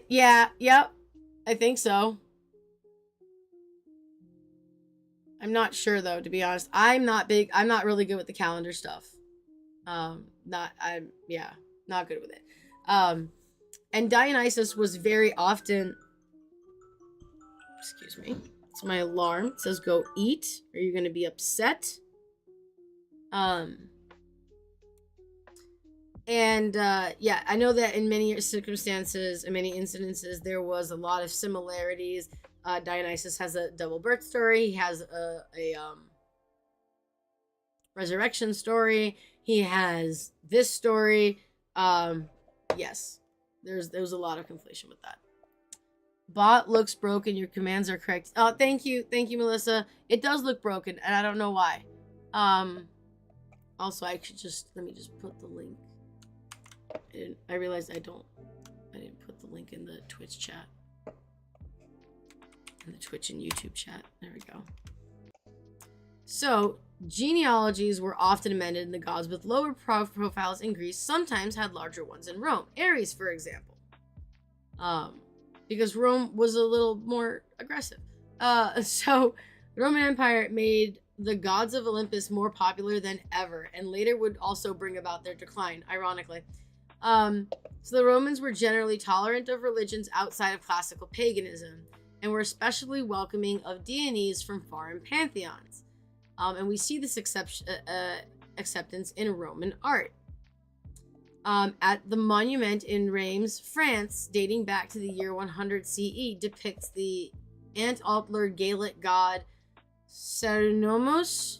Yep. I think so. I'm not sure though, to be honest. I'm not really good with the calendar stuff. Not good with it. And Dionysus was very often, excuse me, it's my alarm. It says go eat, or you're gonna be upset. I know that in many circumstances, in many incidences, there was a lot of similarities. Dionysus has a double birth story. He has a resurrection story. He has this story. Yes, there's a lot of conflation with that. Bot looks broken. Your commands are correct. Oh, thank you, Melissa. It does look broken, and I don't know why. Also, I should let me just put the link. I realized I didn't put the link in the Twitch chat. In the Twitch and YouTube chat. There we go. So, genealogies were often amended, and the gods with lower profiles in Greece sometimes had larger ones in Rome. Ares, for example. Because Rome was a little more aggressive. So, the Roman Empire made the gods of Olympus more popular than ever, and later would also bring about their decline, ironically. So the Romans were generally tolerant of religions outside of classical paganism, and were especially welcoming of deities from foreign pantheons. And we see this acceptance in Roman art. At the monument in Reims, France, dating back to the year 100 CE, depicts the ant-altler Gaelic god Cernunnos,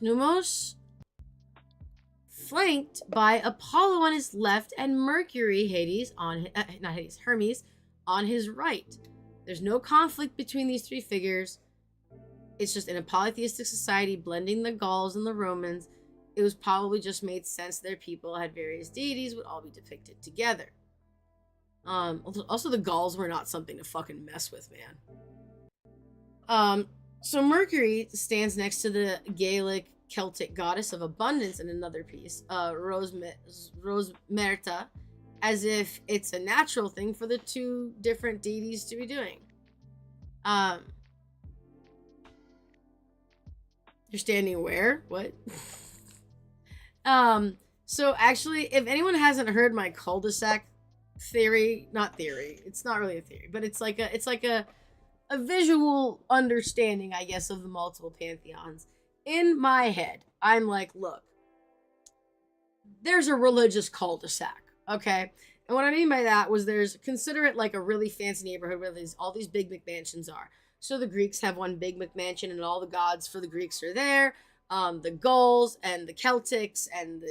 flanked by Apollo on his left and Mercury, Hermes, on his right. There's no conflict between these three figures. It's just in a polytheistic society, blending the Gauls and the Romans, it was probably just made sense their people had various deities would all be depicted together. Also, the Gauls were not something to fucking mess with, man. So Mercury stands next to the Gaelic Celtic goddess of abundance in another piece, Rosmerta, as if it's a natural thing for the two different deities to be doing. You're standing where? What? So actually, if anyone hasn't heard my cul-de-sac theory, it's not really a theory, but it's like a visual understanding, I guess, of the multiple pantheons. In my head, I'm like, look, there's a religious cul-de-sac, okay? And what I mean by that was consider it like a really fancy neighborhood where all these big McMansions are. So the Greeks have one big McMansion, and all the gods for the Greeks are there. The Gauls and the Celtics and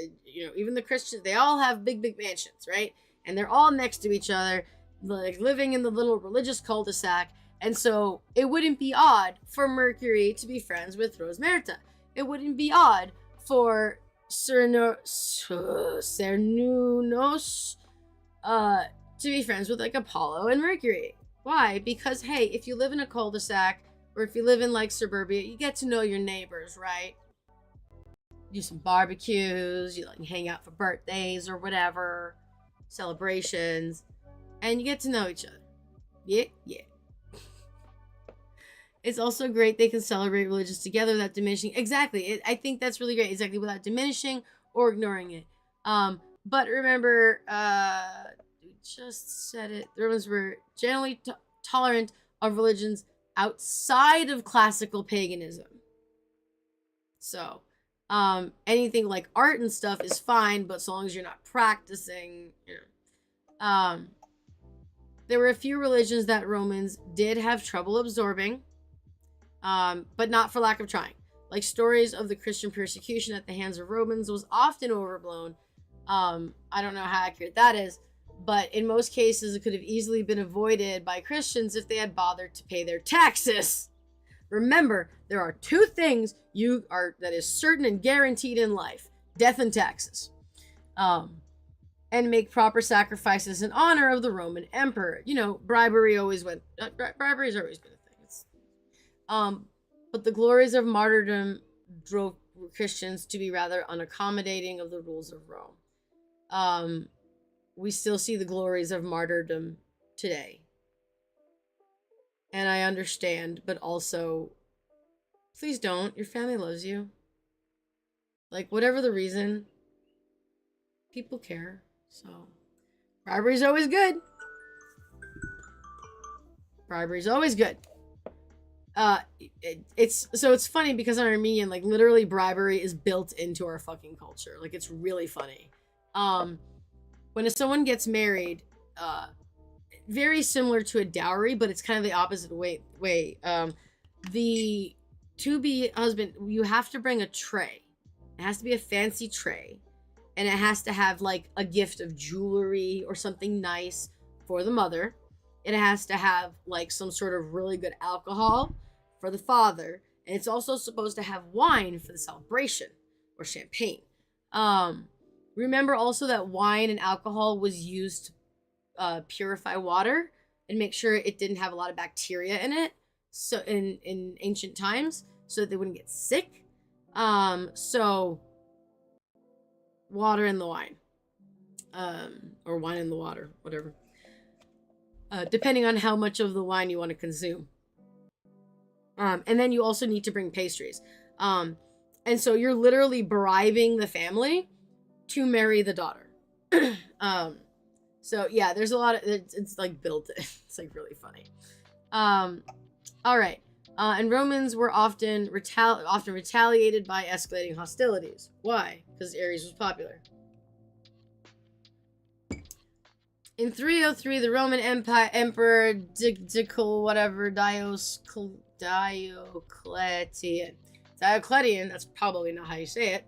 even the Christians, they all have big McMansions, right? And they're all next to each other, like living in the little religious cul-de-sac. And so it wouldn't be odd for Mercury to be friends with Rosmerta. It wouldn't be odd for Cernunnos to be friends with like Apollo and Mercury. Why? Because, hey, if you live in a cul-de-sac or if you live in like suburbia, you get to know your neighbors, right? Do some barbecues, you like hang out for birthdays or whatever, celebrations, and you get to know each other. Yeah. It's also great they can celebrate religions together without diminishing. Exactly. I think that's really great. Exactly, without diminishing or ignoring it. But remember, we just said it. The Romans were generally tolerant of religions outside of classical paganism. So, anything like art and stuff is fine, but so long as you're not practicing, there were a few religions that Romans did have trouble absorbing. But not for lack of trying. Like stories of the Christian persecution at the hands of Romans was often overblown. I don't know how accurate that is, but in most cases it could have easily been avoided by Christians if they had bothered to pay their taxes. Remember, there are two things that is certain and guaranteed in life: death and taxes. And make proper sacrifices in honor of the Roman emperor. Bribery's always been a thing. But the glories of martyrdom drove Christians to be rather unaccommodating of the rules of Rome. We still see the glories of martyrdom today. And I understand, but also, please don't. Your family loves you. Like, whatever the reason, people care. So, bribery's always good. Bribery's always good. It's funny because I'm Armenian, like literally bribery is built into our fucking culture. Like it's really funny. When someone gets married, very similar to a dowry, but it's kind of the opposite way. The to be husband, you have to bring a tray. It has to be a fancy tray, and it has to have like a gift of jewelry or something nice for the mother. It has to have like some sort of really good alcohol for the father, and it's also supposed to have wine for the celebration or champagne. Remember also that wine and alcohol was used to purify water and make sure it didn't have a lot of bacteria in it. So in ancient times, so that they wouldn't get sick. So water in the wine, or wine in the water, whatever. Depending on how much of the wine you want to consume. And then you also need to bring pastries. And so you're literally bribing the family to marry the daughter. So yeah, there's a lot of, it's like built in. It's like really funny. All right. And Romans were often retaliated by escalating hostilities. Why? Because Ares was popular. In 303, the Roman Emperor Diocletian, that's probably not how you say it,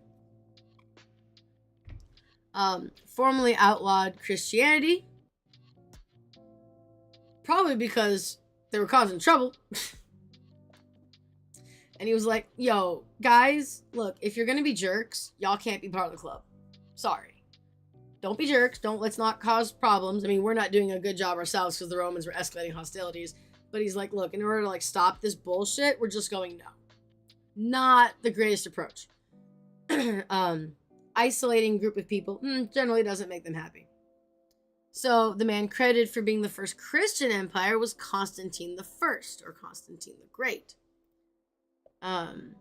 formally outlawed Christianity, probably because they were causing trouble. And he was like, yo, guys, look, if you're gonna be jerks, y'all can't be part of the club. Sorry. Don't be jerks. Let's not cause problems. I mean, we're not doing a good job ourselves because the Romans were escalating hostilities. But he's like, look, in order to like stop this bullshit, we're just going no. Not the greatest approach. Isolating a group of people generally doesn't make them happy. So the man credited for being the first Christian empire was Constantine the First, or Constantine the Great. I'm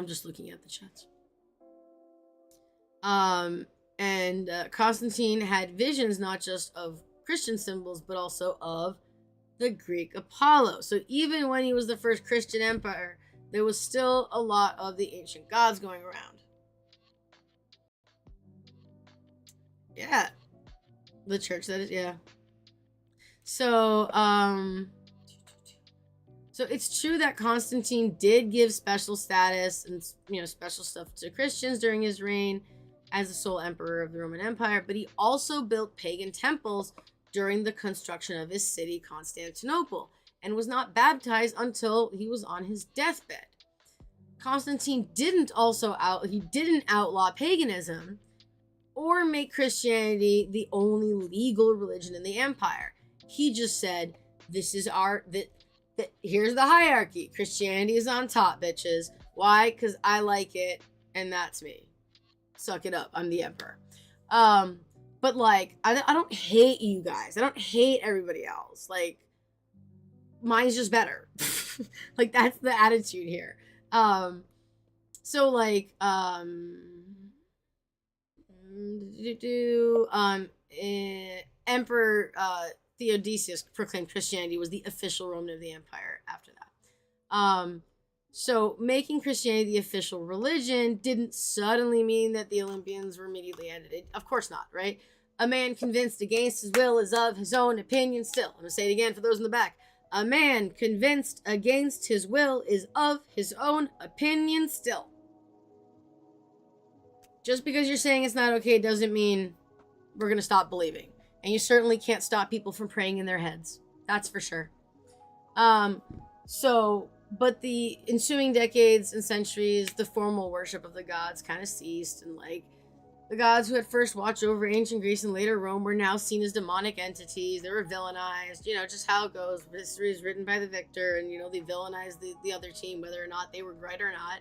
just looking at the chats. And Constantine had visions not just of Christian symbols, but also of the Greek Apollo. So even when he was the first Christian empire, there was still a lot of the ancient gods going around. Yeah. The church, that is, yeah. So, so it's true that Constantine did give special status and, special stuff to Christians during his reign as the sole emperor of the Roman Empire, but he also built pagan temples during the construction of his city, Constantinople, and was not baptized until he was on his deathbed. Constantine didn't outlaw paganism or make Christianity the only legal religion in the empire. He just said, this is here's the hierarchy. Christianity is on top, bitches. Why? Because I like it, and that's me. Suck it up. I'm the emperor. But like, I don't hate you guys. I don't hate everybody else. Like, mine's just better. Like, that's the attitude here. So like, Emperor Theodosius proclaimed Christianity was the official Roman of the empire after that. So making Christianity the official religion didn't suddenly mean that the Olympians were immediately ended. Of course not, right? A man convinced against his will is of his own opinion still. I'm going to say it again for those in the back. A man convinced against his will is of his own opinion still. Just because you're saying it's not okay doesn't mean we're going to stop believing. And you certainly can't stop people from praying in their heads. That's for sure. But the ensuing decades and centuries, the formal worship of the gods kind of ceased. And like, the gods who had first watched over ancient Greece and later Rome were now seen as demonic entities. They were villainized, just how it goes. History is written by the victor, and, they villainized the other team, whether or not they were right or not.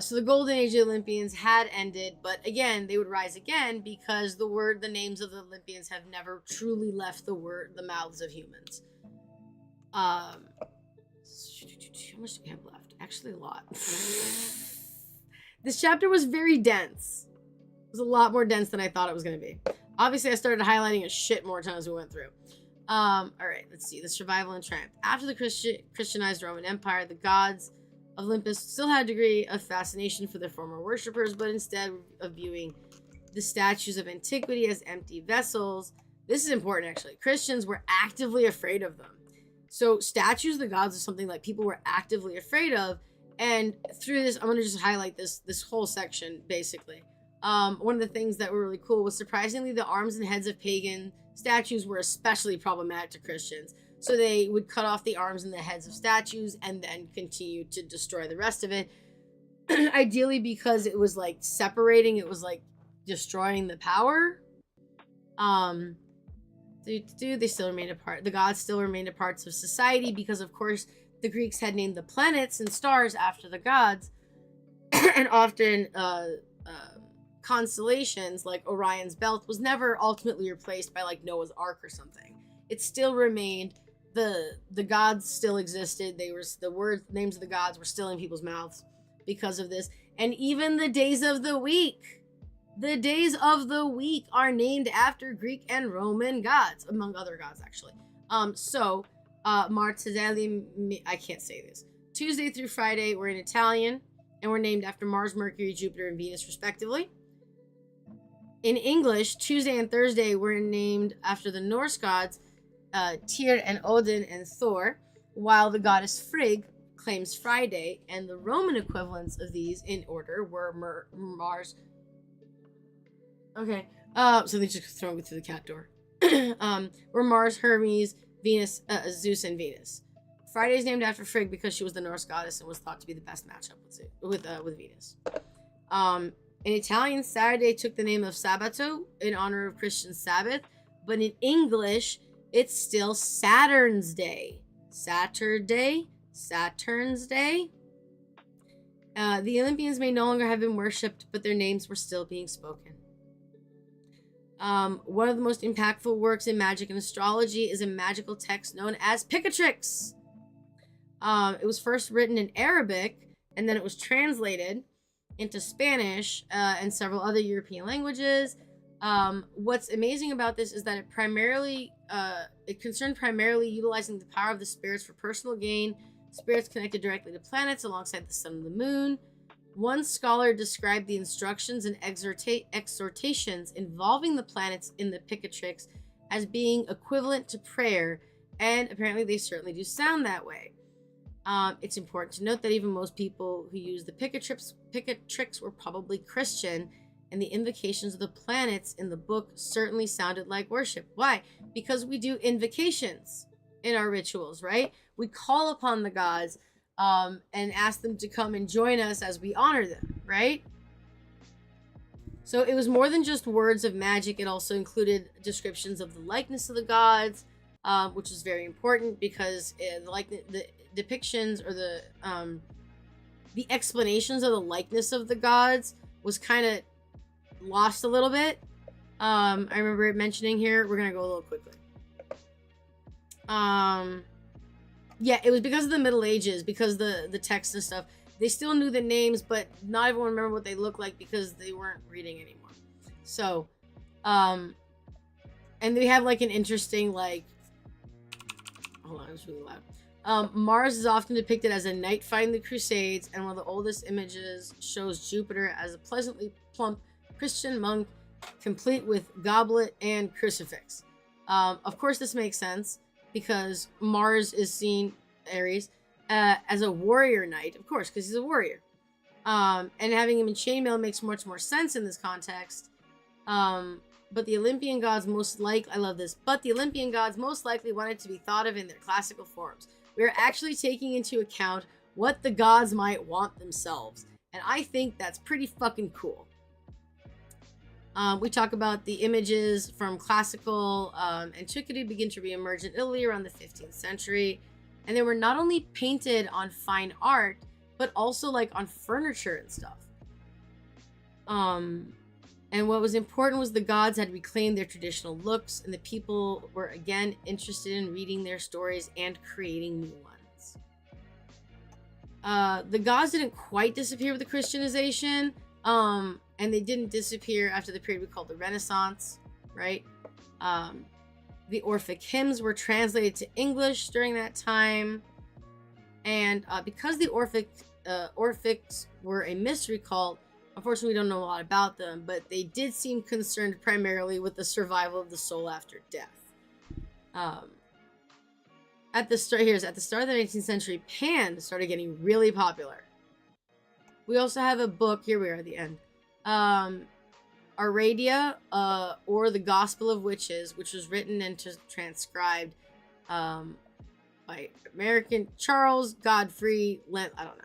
So the golden age of the Olympians had ended, but again, they would rise again because the names of the Olympians have never truly left the mouths of humans. How much do we have left? Actually, a lot. This chapter was very dense. It was a lot more dense than I thought it was going to be. Obviously, I started highlighting a shit more time as we went through. All right, let's see. The survival and triumph. After the Christianized Roman Empire, the gods of Olympus still had a degree of fascination for their former worshippers, but instead of viewing the statues of antiquity as empty vessels, this is important actually, Christians were actively afraid of them. So statues of the gods are something like people were actively afraid of, and through this, I'm going to just highlight this whole section basically. One of the things that were really cool was surprisingly the arms and heads of pagan statues were especially problematic to Christians. So they would cut off the arms and the heads of statues and then continue to destroy the rest of it. Ideally because it was like separating, it was like destroying the power. They still remained a part. The gods still remained a parts of society because, of course, the Greeks had named the planets and stars after the gods, and often constellations like Orion's belt was never ultimately replaced by like Noah's Ark or something. It still remained. The gods still existed. They were the names of the gods were still in people's mouths because of this, and even the days of the week. The days of the week are named after Greek and Roman gods, among other gods, actually. Martedeli, I can't say this. Tuesday through Friday were in Italian, and were named after Mars, Mercury, Jupiter, and Venus, respectively. In English, Tuesday and Thursday were named after the Norse gods, Tyr and Odin and Thor, while the goddess Frigg claims Friday, and the Roman equivalents of these in order were Mars. Okay, so they just throw me through the cat door. Were Mars, Hermes, Venus, Zeus, and Venus. Friday is named after Frigg because she was the Norse goddess and was thought to be the best matchup with Venus. In Italian, Saturday took the name of Sabato in honor of Christian Sabbath, but in English, it's still Saturn's Day. Saturn's Day. The Olympians may no longer have been worshipped, but their names were still being spoken. One of the most impactful works in magic and astrology is a magical text known as Picatrix. It was first written in Arabic, and then it was translated into Spanish and several other European languages. What's amazing about this is that it concerned primarily utilizing the power of the spirits for personal gain. Spirits connected directly to planets alongside the sun and the moon. One scholar described the instructions and exhortations involving the planets in the Picatrix as being equivalent to prayer, and apparently they certainly do sound that way. It's important to note that even most people who use the Picatrix were probably Christian, and the invocations of the planets in the book certainly sounded like worship. Why? Because we do invocations in our rituals, right? We call upon the gods and ask them to come and join us as we honor them, right? So it was more than just words of magic. It also included descriptions of the likeness of the gods, which is very important because the depictions or the explanations of the likeness of the gods was kind of lost a little bit. I remember it mentioning here. We're gonna go a little quickly. Yeah, it was because of the Middle Ages, because the text and stuff. They still knew the names, but not everyone remembered what they looked like because they weren't reading anymore. So, and they have like an interesting like. Hold on, it's really loud. Mars is often depicted as a knight fighting the Crusades, and one of the oldest images shows Jupiter as a pleasantly plump Christian monk, complete with goblet and crucifix. Of course, this makes sense because Mars is seen, Aries, as a warrior knight, of course, because he's a warrior. And having him in chainmail makes much more sense in this context. But the Olympian gods I love this, but the Olympian gods most likely wanted to be thought of in their classical forms. We are actually taking into account what the gods might want themselves. And I think that's pretty fucking cool. We talk about the images from classical antiquity begin to reemerge in Italy around the 15th century. And they were not only painted on fine art, but also like on furniture and stuff. And what was important was the gods had reclaimed their traditional looks, and the people were again interested in reading their stories and creating new ones. The gods didn't quite disappear with the Christianization, and they didn't disappear after the period we call the Renaissance, right? The Orphic hymns were translated to English during that time, and because the Orphics were a mystery cult, unfortunately, we don't know a lot about them, but they did seem concerned primarily with the survival of the soul after death. At the start of the 19th century, Pan started getting really popular. We also have a book, here we are at the end, Aradia, or the Gospel of Witches, which was written and transcribed by American Charles Godfrey I don't know.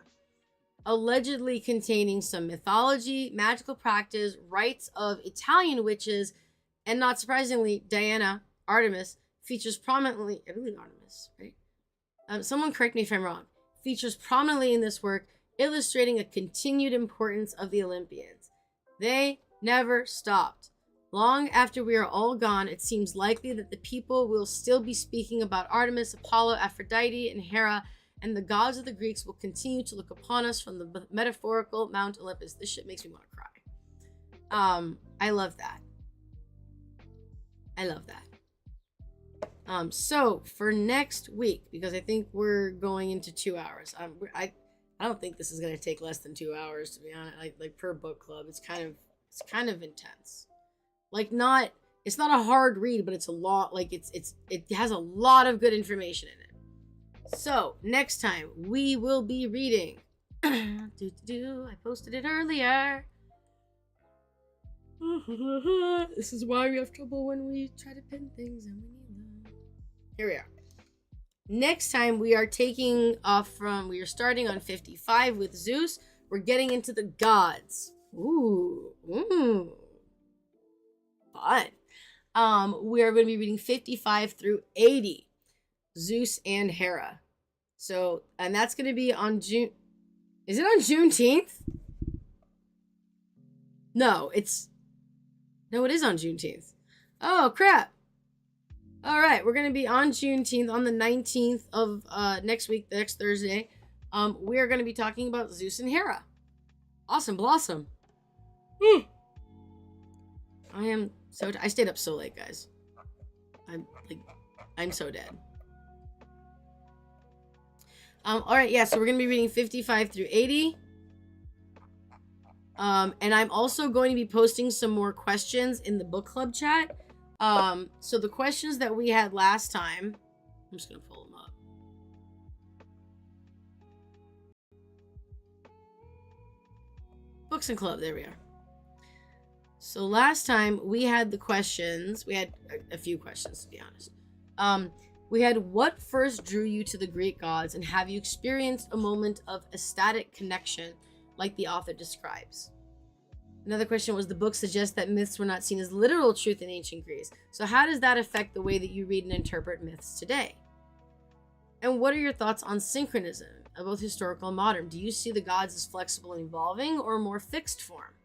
Allegedly containing some mythology, magical practice, rites of Italian witches, and not surprisingly, Diana, Artemis, features prominently, I believe Artemis, right? Someone correct me if I'm wrong, features prominently in this work, illustrating a continued importance of the Olympians. They never stopped. Long after we are all gone, it seems likely that the people will still be speaking about Artemis, Apollo, Aphrodite, and Hera, and the gods of the Greeks will continue to look upon us from the metaphorical Mount Olympus. This shit makes me want to cry. I love that. I love that. So for next week, because I think we're going into 2 hours. I don't think this is gonna take less than 2 hours, to be honest. Like per book club, it's kind of intense. It's not a hard read, but it's a lot. Like it has a lot of good information in it. So, next time, we will be reading... I posted it earlier. This is why we have trouble when we try to pin things and we need them. Here we are. Next time, we are taking off from... We are starting on 55 with Zeus. We're getting into the gods. Ooh. Fun. We are going to be reading 55 through 80. Zeus and Hera. So, and that's going to be on June... Is it on Juneteenth? No, it is on Juneteenth. Oh, crap. All right, we're going to be on Juneteenth on the 19th of next week, the next Thursday. We are going to be talking about Zeus and Hera. Awesome blossom. I stayed up so late, guys. I'm so dead. All right, yeah, so we're going to be reading 55 through 80. And I'm also going to be posting some more questions in the book club chat. So the questions that we had last time, I'm just going to pull them up. Books and Club, there we are. So last time we had the questions, we had a few questions, to be honest. We had, what first drew you to the Greek gods, and have you experienced a moment of ecstatic connection like the author describes? Another question was, the book suggests that myths were not seen as literal truth in ancient Greece. So how does that affect the way that you read and interpret myths today? And what are your thoughts on synchronism, both historical and modern? Do you see the gods as flexible and evolving, or a more fixed form?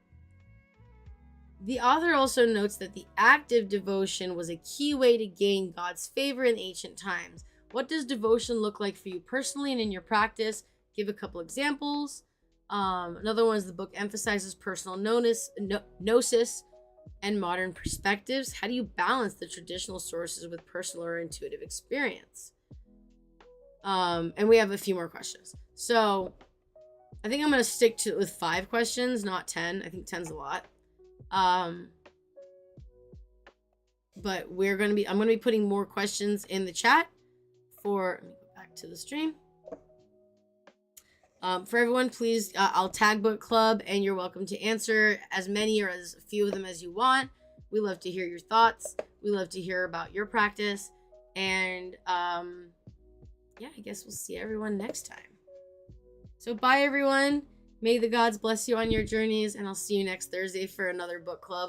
The author also notes that the active devotion was a key way to gain God's favor in ancient times. What does devotion look like for you personally and in your practice? Give a couple examples. Another one is, the book emphasizes personal gnosis and modern perspectives. How do you balance the traditional sources with personal or intuitive experience? And we have a few more questions. So I think I'm going to stick with 5 questions, not 10. I think 10's a lot. But I'm going to be putting more questions in the chat let me go back to the stream. For everyone, please, I'll tag book club, and you're welcome to answer as many or as few of them as you want. We love to hear your thoughts. We love to hear about your practice. And, yeah, I guess we'll see everyone next time. So bye, everyone. May the gods bless you on your journeys, and I'll see you next Thursday for another book club.